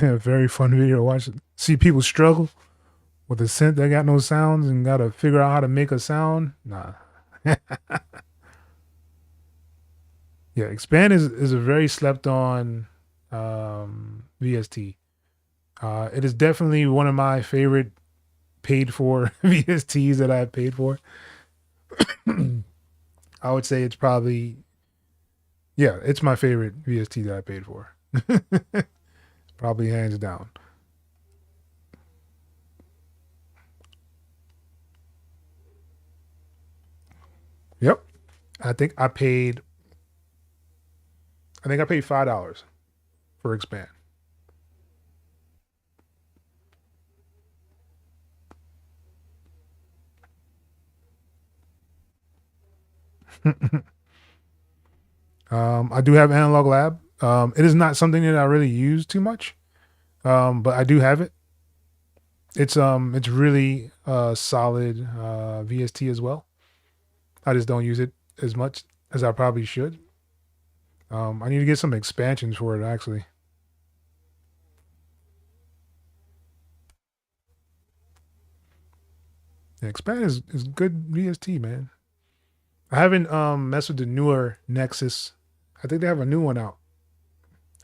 Very fun video to watch. See people struggle with a synth that got no sounds and got to figure out how to make a sound. Nah. Yeah, Expand is a very slept on VST. It is definitely one of my favorite paid for VSTs that I have paid for. I would say it's probably, yeah, it's my favorite VST that I paid for. Probably hands down. Yep. I think I paid $5 for Expand. I do have Analog Lab. It is not something that I really use too much, but I do have it. It's really solid VST as well. I just don't use it as much as I probably should. I need to get some expansions for it actually. The expand is good VST, man. I haven't messed with the newer Nexus. I think they have a new one out.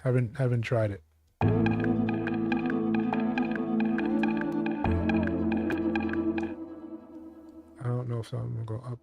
Haven't tried it. I don't know if I'm gonna go up.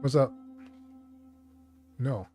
What's up? No.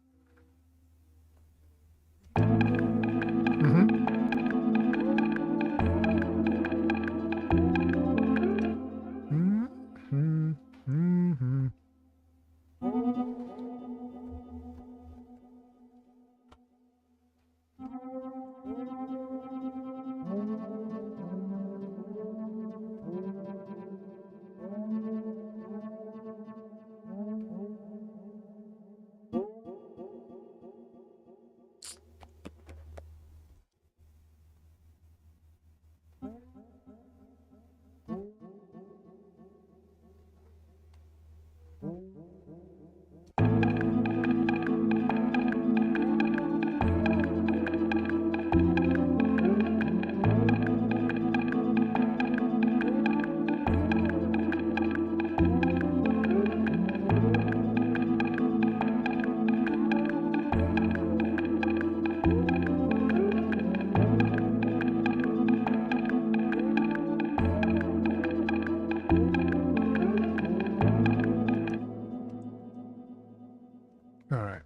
All right.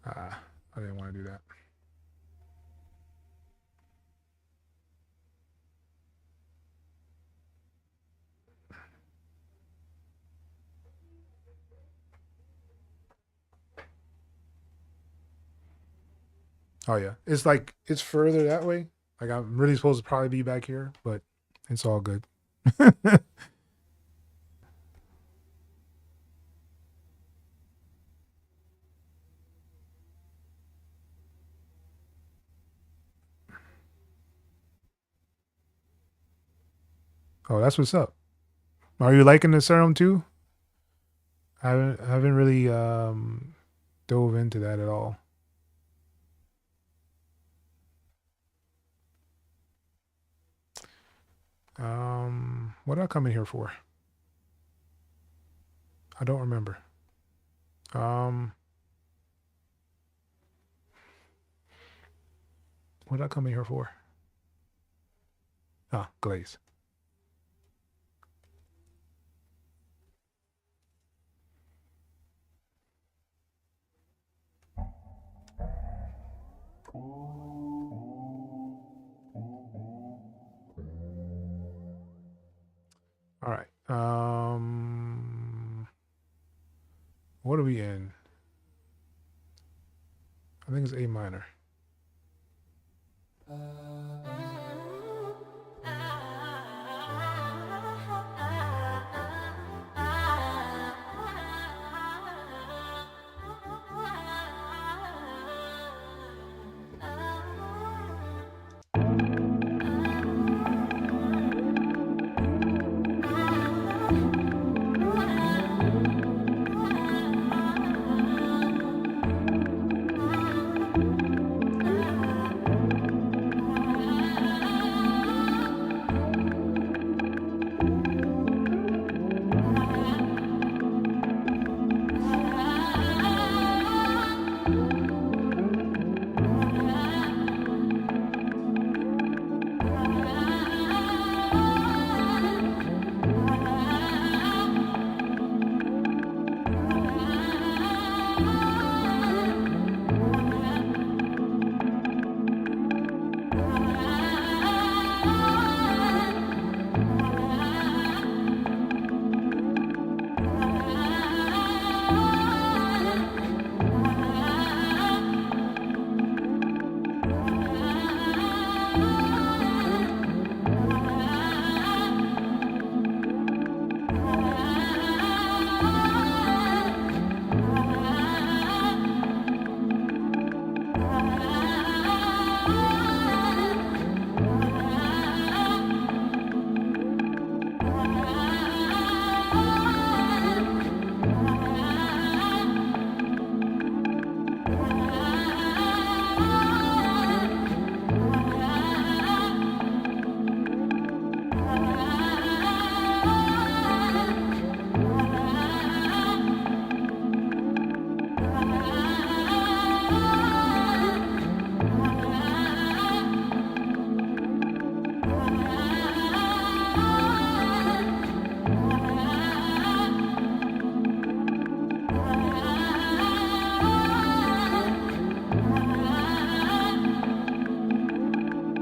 I didn't want to do that. Oh yeah, it's like it's further that way. Like I'm really supposed to probably be back here, but it's all good. Oh, that's what's up. Are you liking the serum too? I haven't really dove into that at all. What did I come in here for? I don't remember. What did I come in here for? Ah, glaze. All right. What are we in? I think it's A minor.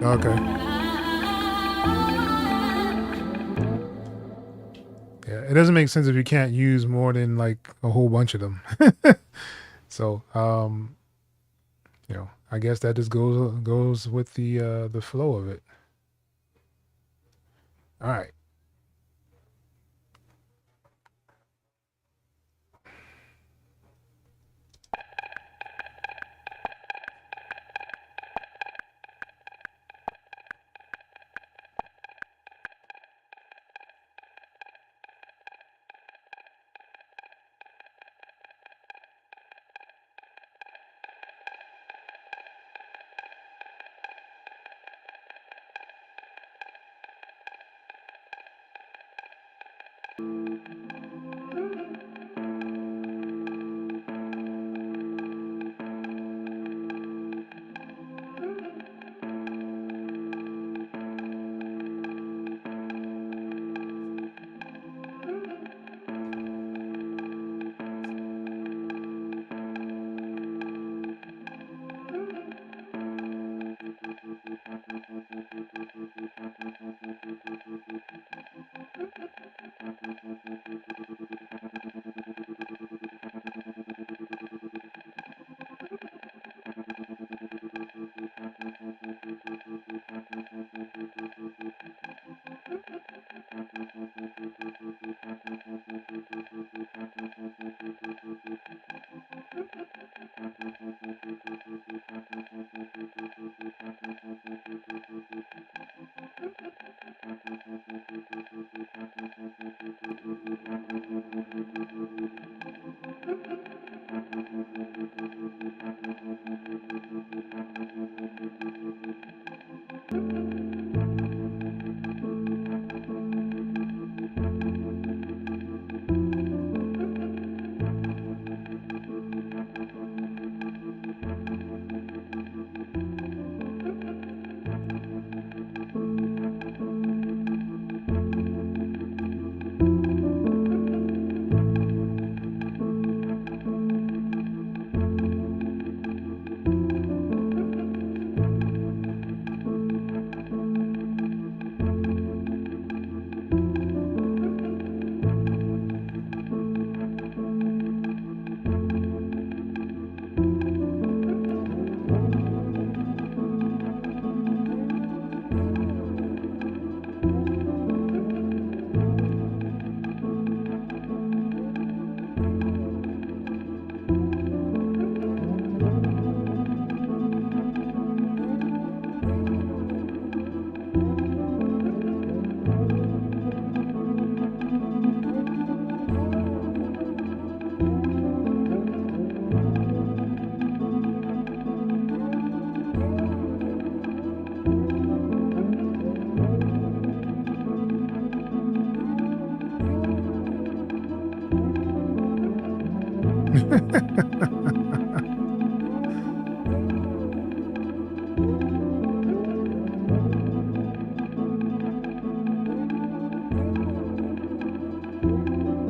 Okay. Yeah, it doesn't make sense if you can't use more than like a whole bunch of them. So, you know, I guess that just goes with the flow of it. All right.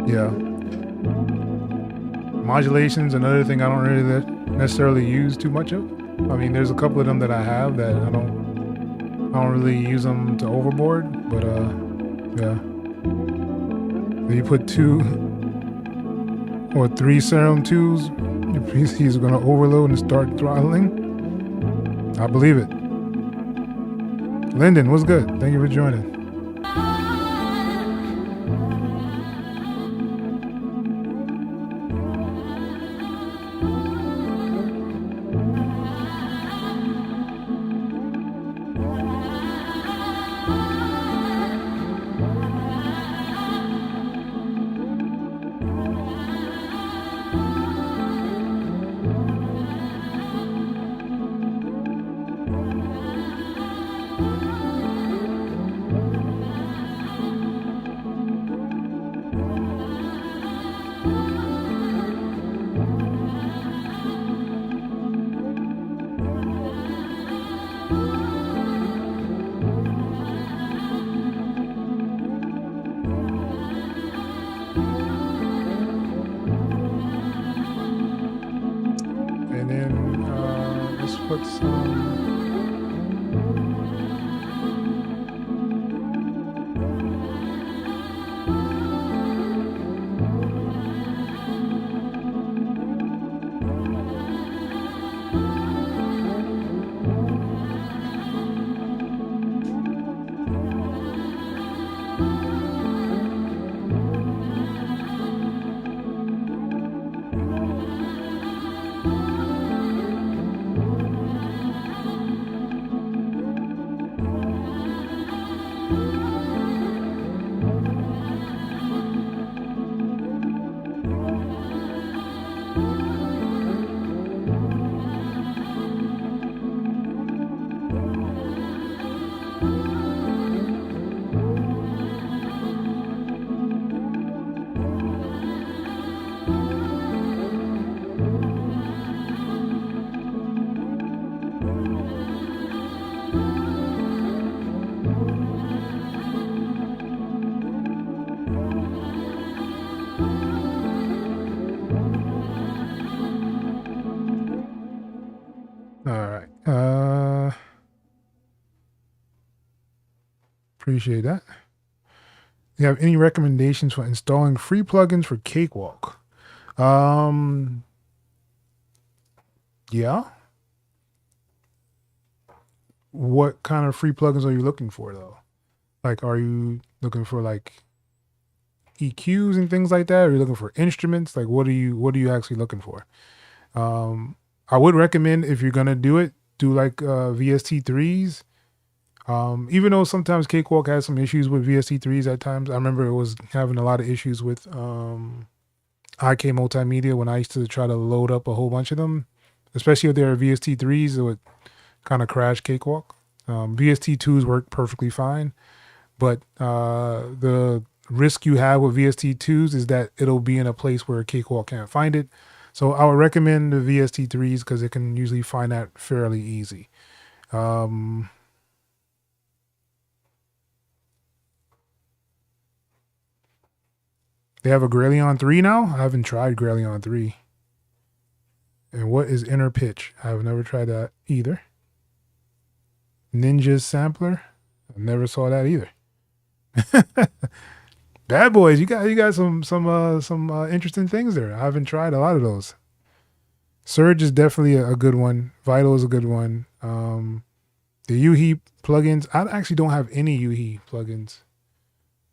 Yeah. Modulation's another thing I don't really necessarily use too much of. I mean, there's a couple of them that I have that I don't really use them to overboard, but yeah. If you put 2 or 3 serum 2s, your PC is going to overload and start throttling. I believe it. Lyndon, what's good? Thank you for joining. And then let's put some All right. Appreciate that. You have any recommendations for installing free plugins for Cakewalk? Um, yeah. What kind of free plugins are you looking for though? Like, are you looking for like EQs and things like that? Are you looking for instruments? Like, what are you actually looking for? Um, I would recommend if you're gonna do it, do like VST3s. Even though sometimes Cakewalk has some issues with VST3s at times. I remember it was having a lot of issues with IK Multimedia when I used to try to load up a whole bunch of them, especially if they're VST3s, it would kind of crash Cakewalk. VST2s work perfectly fine, but the risk you have with VST2s is that it'll be in a place where Cakewalk can't find it. So I would recommend the VST3s because it can usually find that fairly easy. Um, they have a Grelion 3 now. I haven't tried Grelion 3. And what is inner pitch? I've never tried that either. Ninja's sampler. I never saw that either. Bad boys, you got some interesting things there. I haven't tried a lot of those. Surge is definitely a good one. Vital is a good one. The UHE plugins. I actually don't have any UHE plugins.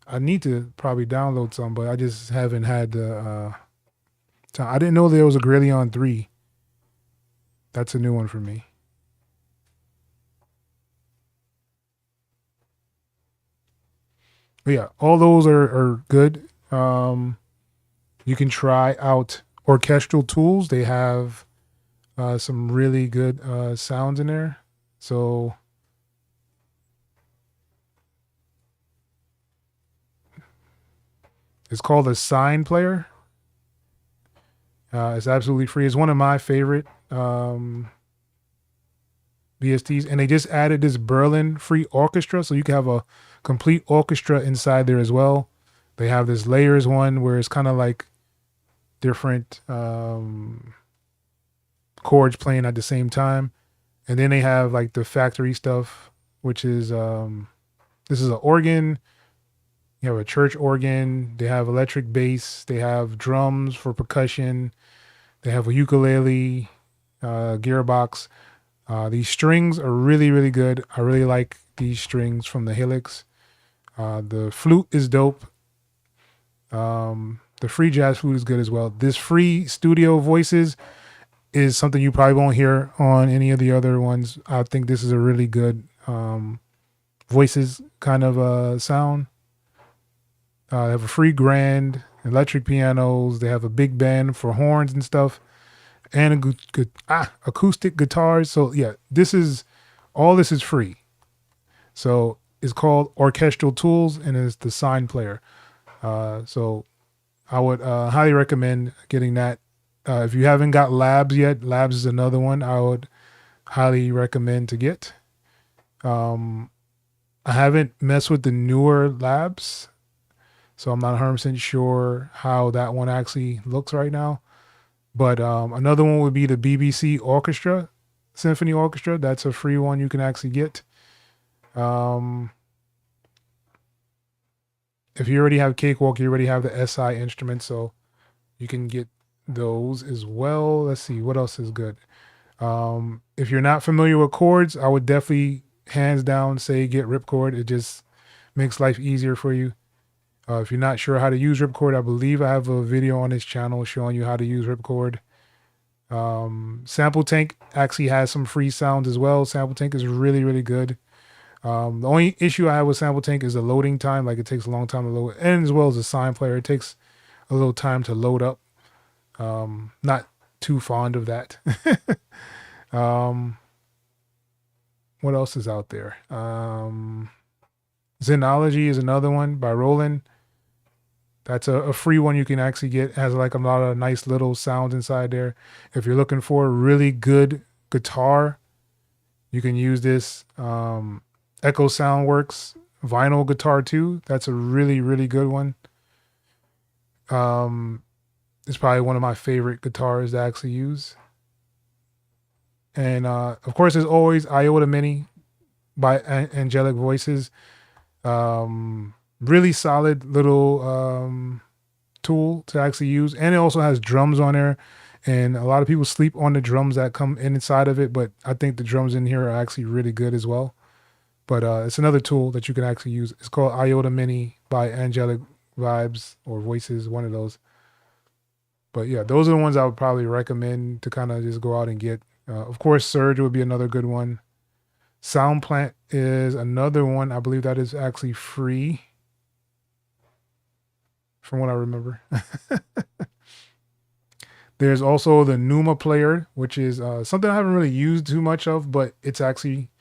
I need to probably download some, but I just haven't had the time. I didn't know there was a Grelion 3. That's a new one for me. But yeah, all those are good. You can try out orchestral tools. They have some really good sounds in there. So it's called a Sign Player. It's absolutely free. It's one of my favorite VSTs, and they just added this Berlin free orchestra, so you can have a complete orchestra inside there as well. They have this layers one where it's kind of like different chords playing at the same time, and then they have like the factory stuff, which is this is an organ. You have a church organ. They have electric bass. They have drums for percussion. They have a ukulele, gearbox. These strings are really, really good. I really like these strings from the Helix. The flute is dope. The free jazz flute is good as well. This free studio voices is something you probably won't hear on any of the other ones. I think this is a really good voices kind of sound. They have a free grand, electric pianos. They have a big band for horns and stuff, and acoustic guitars. So yeah, this is free. So it's called Orchestral Tools, and it's the Sign Player. So I would highly recommend getting that. If you haven't got Labs yet, Labs is another one I would highly recommend to get. I haven't messed with the newer Labs, so I'm not 100% sure how that one actually looks right now. But another one would be the BBC Orchestra, Symphony Orchestra. That's a free one you can actually get. If you already have Cakewalk, you already have the SI instrument, so you can get those as well. Let's see, what else is good? If you're not familiar with chords, I would definitely hands down say get Ripchord. It just makes life easier for you. If you're not sure how to use Ripchord, I believe I have a video on this channel showing you how to use Ripchord. Sample Tank actually has some free sounds as well. Sample Tank is really, really good. The only issue I have with Sample Tank is the loading time. Like it takes a long time to load, and as well as the Sign Player, it takes a little time to load up. Not too fond of that. What else is out there? Xenology is another one by Roland. That's a free one you can actually get. It has like a lot of nice little sounds inside there. If you're looking for a really good guitar, you can use this. Echo Soundworks vinyl guitar too. That's a really, really good one. It's probably one of my favorite guitars to actually use. And of course, there's always Iota Mini by Angelic Voices. Really solid little tool to actually use, and it also has drums on there. And a lot of people sleep on the drums that come inside of it, but I think the drums in here are actually really good as well. But it's another tool that you can actually use. It's called Iota Mini by Angelic Vibes or Voices, one of those. But yeah, those are the ones I would probably recommend to kind of just go out and get. Of course, Surge would be another good one. Soundplant is another one. I believe that is actually free, from what I remember. There's also the Numa player, which is something I haven't really used too much of, but it's actually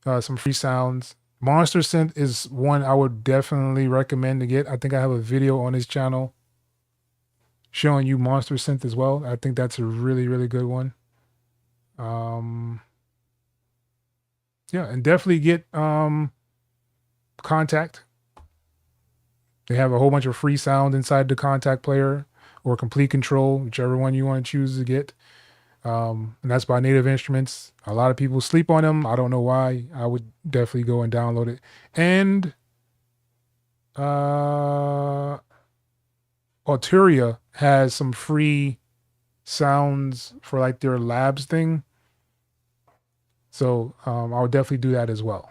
some free sounds. Monster Synth is one I would definitely recommend to get. I think I have a video on his channel showing you Monster Synth as well. I think that's a really, really good one. Yeah, and definitely get Contact. They have a whole bunch of free sound inside the Contact player, or Complete Control, whichever one you want to choose to get. And that's by Native Instruments. A lot of people sleep on them. I don't know why. I would definitely go and download it. And Alturia has some free sounds for like their labs thing. So I would definitely do that as well.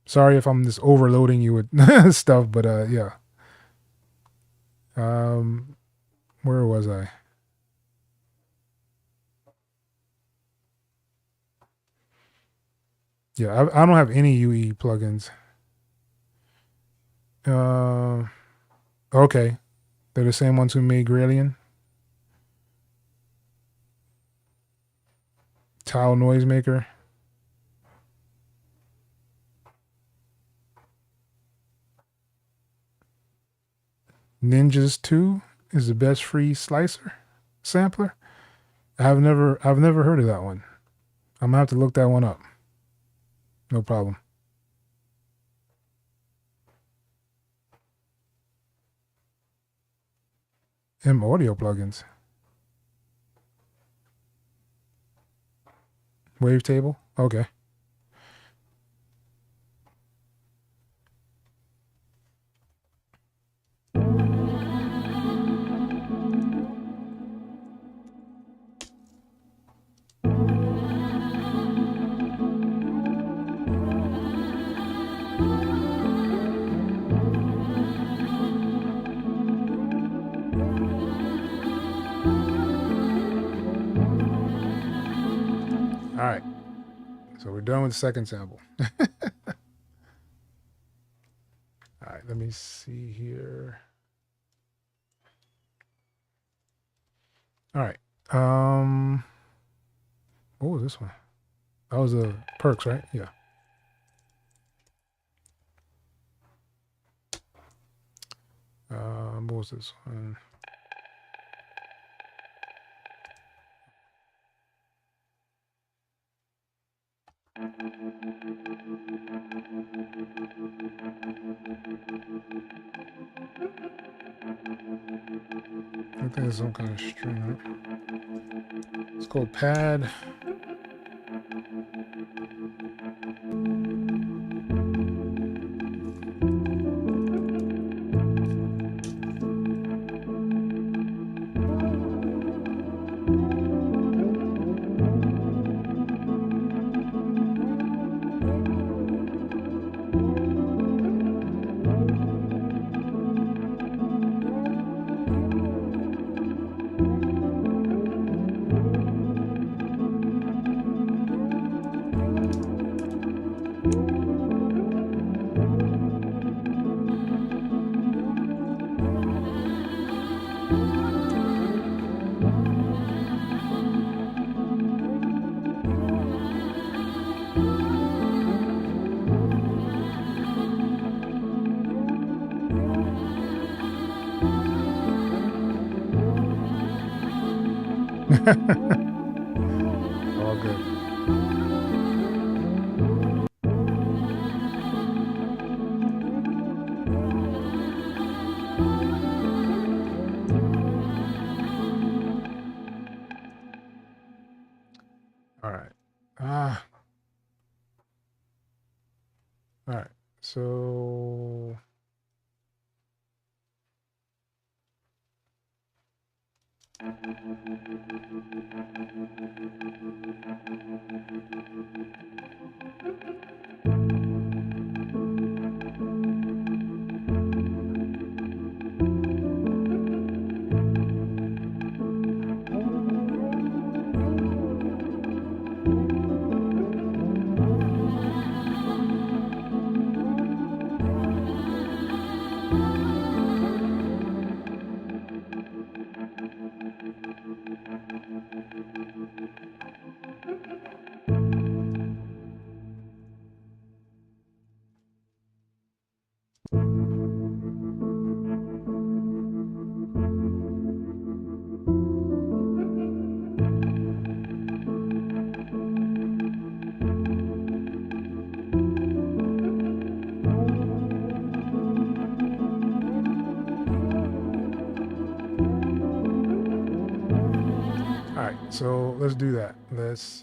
Sorry if I'm just overloading you with stuff, but yeah. Where was I? Yeah, I don't have any UE plugins. Okay. They're the same ones who made Gralien. Tile Noisemaker. Ninjas 2 is the best free slicer sampler. I've never heard of that one. I'm gonna have to look that one up. No problem. M audio plugins. Wavetable. Okay. All right. So we're done with the second sample. All right, let me see here. All right. What was this one? That was a Perks, right? Yeah. What was this one? I think it's some kind of string. It's called Pad. All good. Ah. All right. So all right, so let's do that. Let's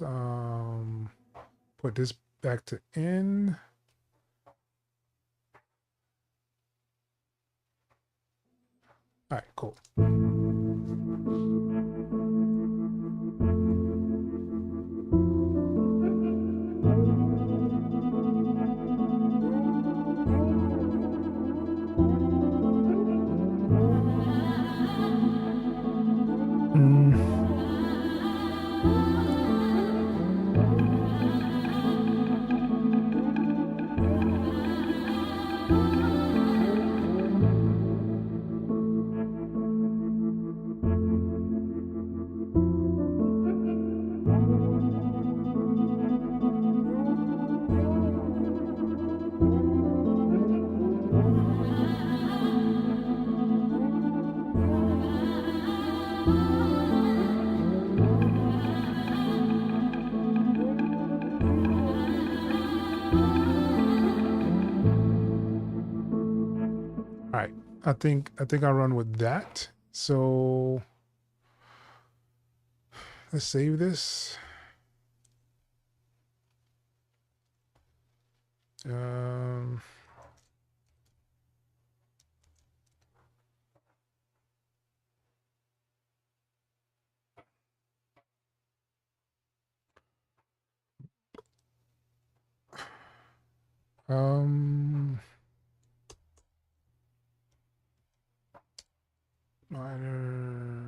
put this back to in. All right, cool. All right, I think I'll run with that. So let's save this. Um, um, minor.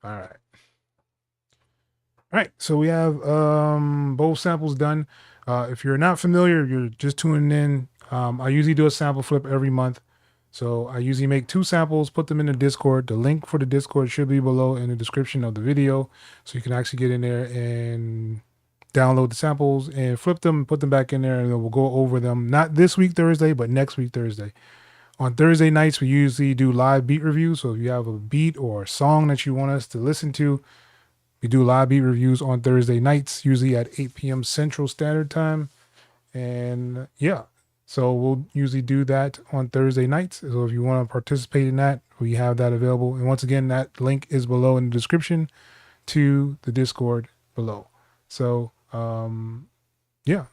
All right. All right, so we have both samples done. If you're not familiar, you're just tuning in. I usually do a sample flip every month. So I usually make 2 samples, put them in the Discord. The link for the Discord should be below in the description of the video. So you can actually get in there and download the samples and flip them, put them back in there, and then we'll go over them. Not this week, Thursday, but next week, Thursday. On Thursday nights, we usually do live beat reviews. So if you have a beat or a song that you want us to listen to, we do live beat reviews on Thursday nights, usually at 8 p.m. Central Standard Time. And yeah, so we'll usually do that on Thursday nights. So if you want to participate in that, we have that available. And once again, that link is below in the description to the Discord below. So yeah,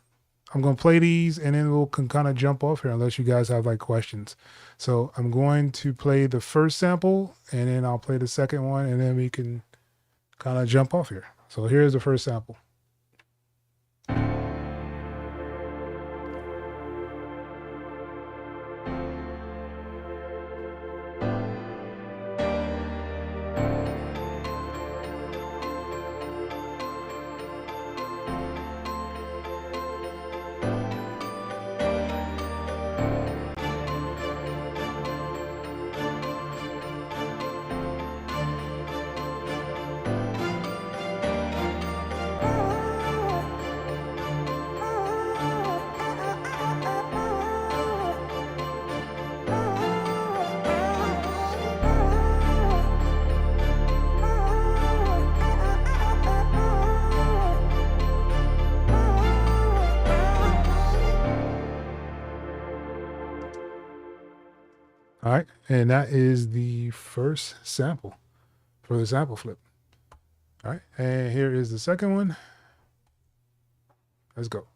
I'm going to play these and then we'll can kind of jump off here unless you guys have like questions. So I'm going to play the first sample and then I'll play the second one and then we can kind of jump off here. So here's the first sample. All right, and that is the first sample for the sample flip. All right, and here is the second one. Let's go.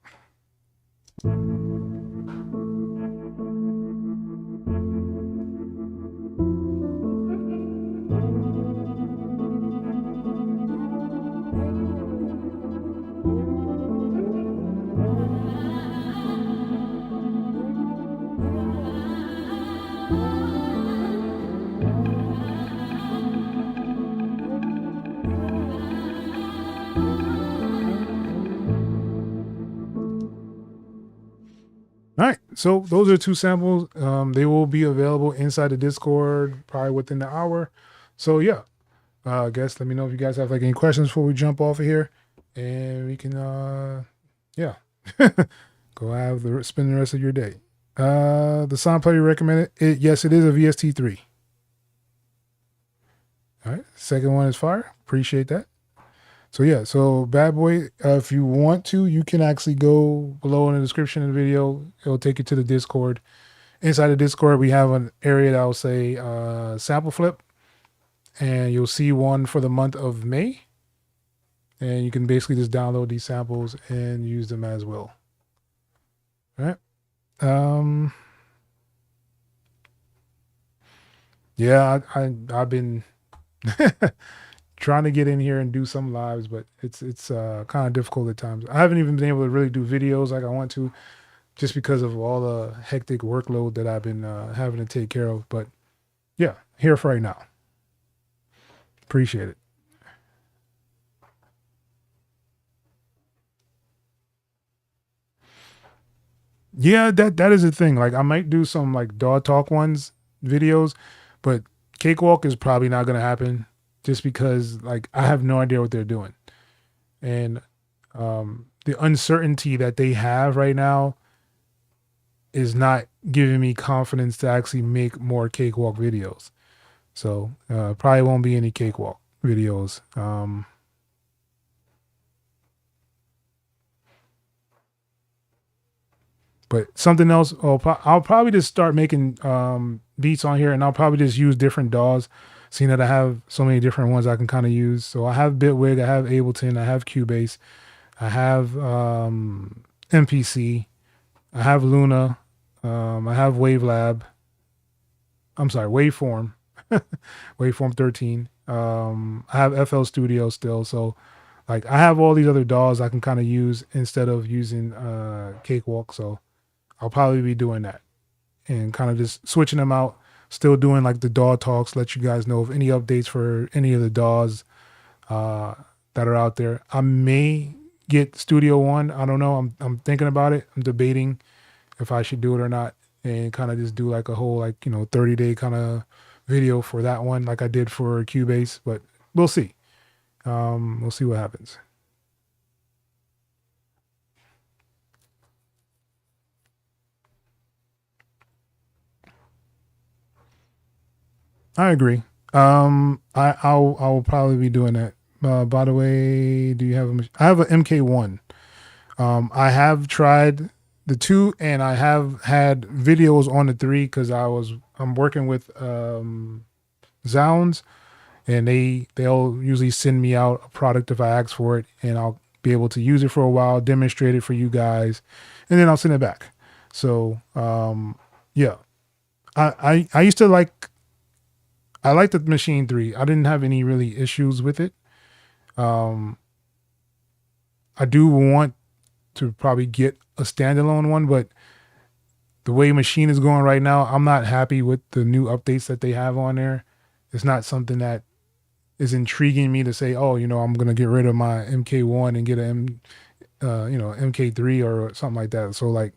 All right, so those are two samples. They will be available inside the Discord probably within the hour. So yeah, I guess let me know if you guys have like any questions before we jump off of here, and we can yeah, go have the spend the rest of your day. The sound player recommended it. Yes, it is a VST3. All right, second one is fire. Appreciate that. So yeah, so bad boy, if you want to, you can actually go below in the description of the video. It'll take you to the Discord. Inside the Discord, we have an area that will say Sampleflip, and you'll see one for the month of May. And you can basically just download these samples and use them as well. All right. Yeah, I've been trying to get in here and do some lives, but it's kind of difficult at times. I haven't even been able to really do videos like I want to, just because of all the hectic workload that I've been having to take care of. But yeah, here for right now. Appreciate it. Yeah, that is a thing. Like I might do some like dog talk ones videos, but cakewalk is probably not gonna happen just because like I have no idea what they're doing. And the uncertainty that they have right now is not giving me confidence to actually make more cakewalk videos. So probably won't be any cakewalk videos. But something else, I'll probably just start making beats on here, and I'll probably just use different DAWs, seeing that I have so many different ones I can kind of use. So I have Bitwig, I have Ableton, I have Cubase, I have MPC, I have Luna, I have Wavelab. I'm sorry, Waveform, Waveform 13. I have FL Studio still, so like I have all these other DAWs I can kind of use instead of using Cakewalk. So I'll probably be doing that and kind of just switching them out. Still doing like the DAW talks, let you guys know of any updates for any of the DAWs that are out there. I may get Studio One. I don't know. I'm thinking about it. I'm debating if I should do it or not, and kind of just do like a whole 30-day kind of video for that one, like I did for Cubase. But we'll see. We'll see what happens. I agree. I'll probably be doing that. By the way, do you have I have an MK1. I have tried the 2, and I have had videos on the 3 because I'm working with Zounds, and they'll usually send me out a product if I ask for it, and I'll be able to use it for a while, demonstrate it for you guys, and then I'll send it back. So yeah, I used to I liked the Machine 3. I didn't have any really issues with it. I do want to probably get a standalone one, but the way Machine is going right now, I'm not happy with the new updates that they have on there. It's not something that is intriguing me to say, oh, I'm going to get rid of my MK1 and get a MK3 or something like that. So like,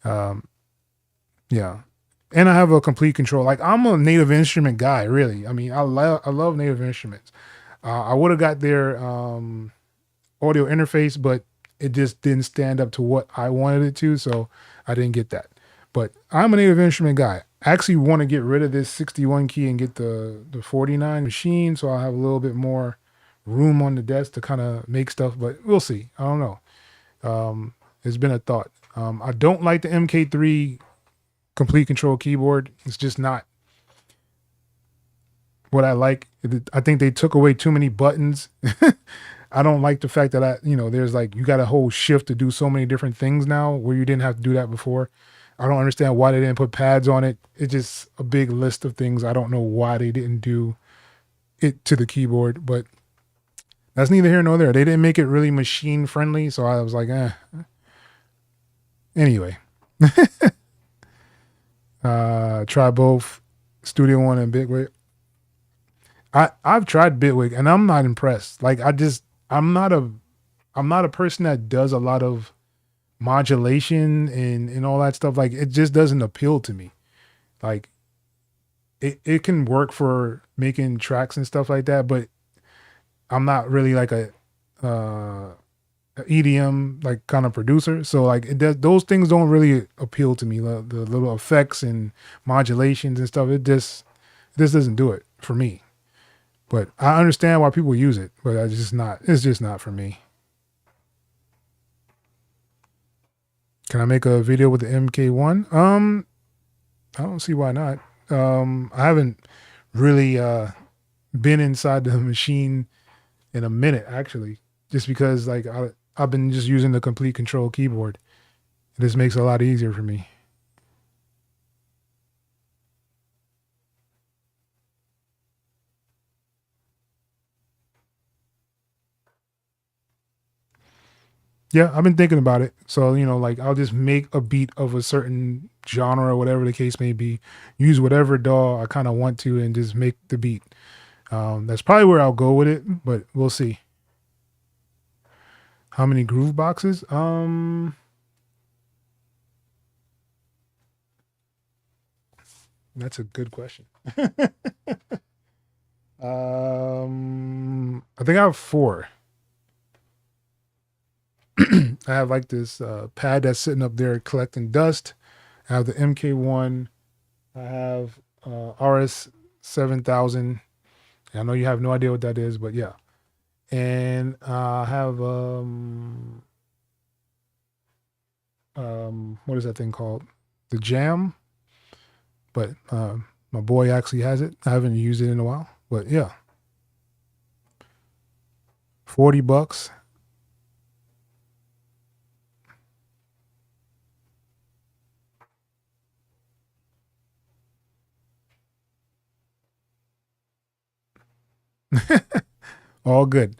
yeah. And I have a complete control. Like I'm a Native Instrument guy, really. I mean, I love Native Instruments. I would have got their audio interface, but it just didn't stand up to what I wanted it to, so I didn't get that. But I'm a Native Instrument guy. I actually want to get rid of this 61 key and get the 49 machine, so I'll have a little bit more room on the desk to kind of make stuff, but we'll see. I don't know. It's been a thought. I don't like the MK3 complete control keyboard. It's just not what I like. I think they took away too many buttons. I don't like the fact that there's like, you got a whole shift to do so many different things now where you didn't have to do that before. I don't understand why they didn't put pads on it. It's just a big list of things. I don't know why they didn't do it to the keyboard, but that's neither here nor there. They didn't make it really machine friendly. So I was like, anyway, try both Studio One and Bitwig. I've tried Bitwig and I'm not impressed. Like I'm not a person that does a lot of modulation and all that stuff. Like it just doesn't appeal to me. Like it can work for making tracks and stuff like that, but I'm not really like a EDM like kind of producer. So like those things don't really appeal to me. The little effects and modulations and stuff, this doesn't do it for me. But I understand why people use it, but it's just not for me. Can I make a video with the MK1? I don't see why not. I haven't really been inside the machine in a minute, actually, just because like I've been just using the complete control keyboard. This makes it a lot easier for me. Yeah, I've been thinking about it. So, like I'll just make a beat of a certain genre or whatever the case may be, use whatever DAW I kind of want to and just make the beat. That's probably where I'll go with it, but we'll see. How many groove boxes? That's a good question. I think I have 4. I have like this pad that's sitting up there collecting dust. I have the MK1. I have RS 7000. I know you have no idea what that is, but yeah. And I have what is that thing called? The Jam. But my boy actually has it. I haven't used it in a while, but yeah. $40. All good.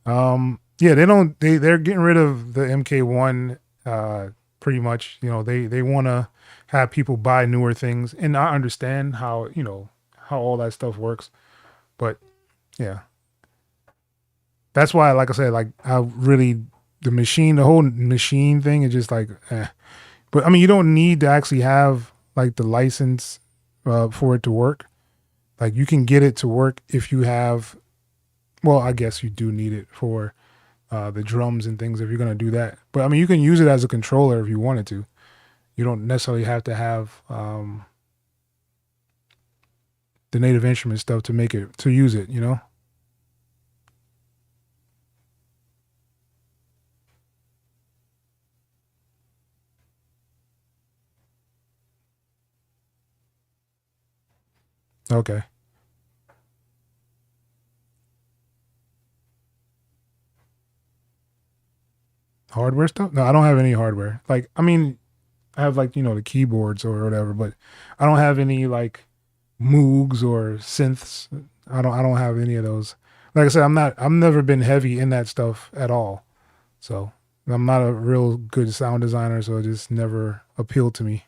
Yeah, they're getting rid of the MK1 pretty much. They want to have people buy newer things, and I understand how all that stuff works, but yeah, that's why, like I said, like the whole machine thing is just like but I mean, you don't need to actually have like the license for it to work. Like you can get it to work if you have, well, I guess you do need it for the drums and things if you're going to do that. But I mean, you can use it as a controller if you wanted to. You don't necessarily have to have the native instrument stuff to use it, Okay. Hardware stuff? No, I don't have any hardware. Like, I mean, I have like, the keyboards or whatever, but I don't have any like Moogs or synths. I don't have any of those. Like I said, I've never been heavy in that stuff at all. So I'm not a real good sound designer, so it just never appealed to me.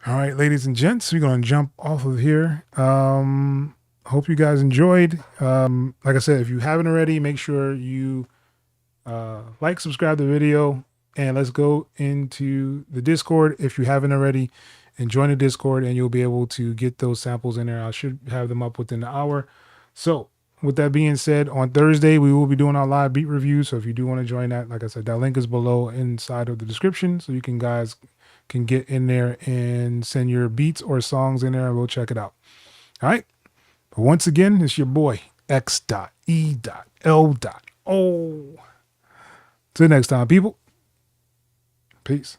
All right, ladies and gents, we're gonna jump off of here. Hope you guys enjoyed. Like I said, if you haven't already, make sure you like, subscribe to the video, and let's go into the Discord if you haven't already, and join the Discord, and you'll be able to get those samples in there. I should have them up within the hour. So with that being said, on Thursday, we will be doing our live beat review. So if you do want to join that, like I said, that link is below inside of the description. So you guys can get in there and send your beats or songs in there, and we'll check it out. All right. But once again, it's your boy, X.E.L.O. Till next time, people. Peace.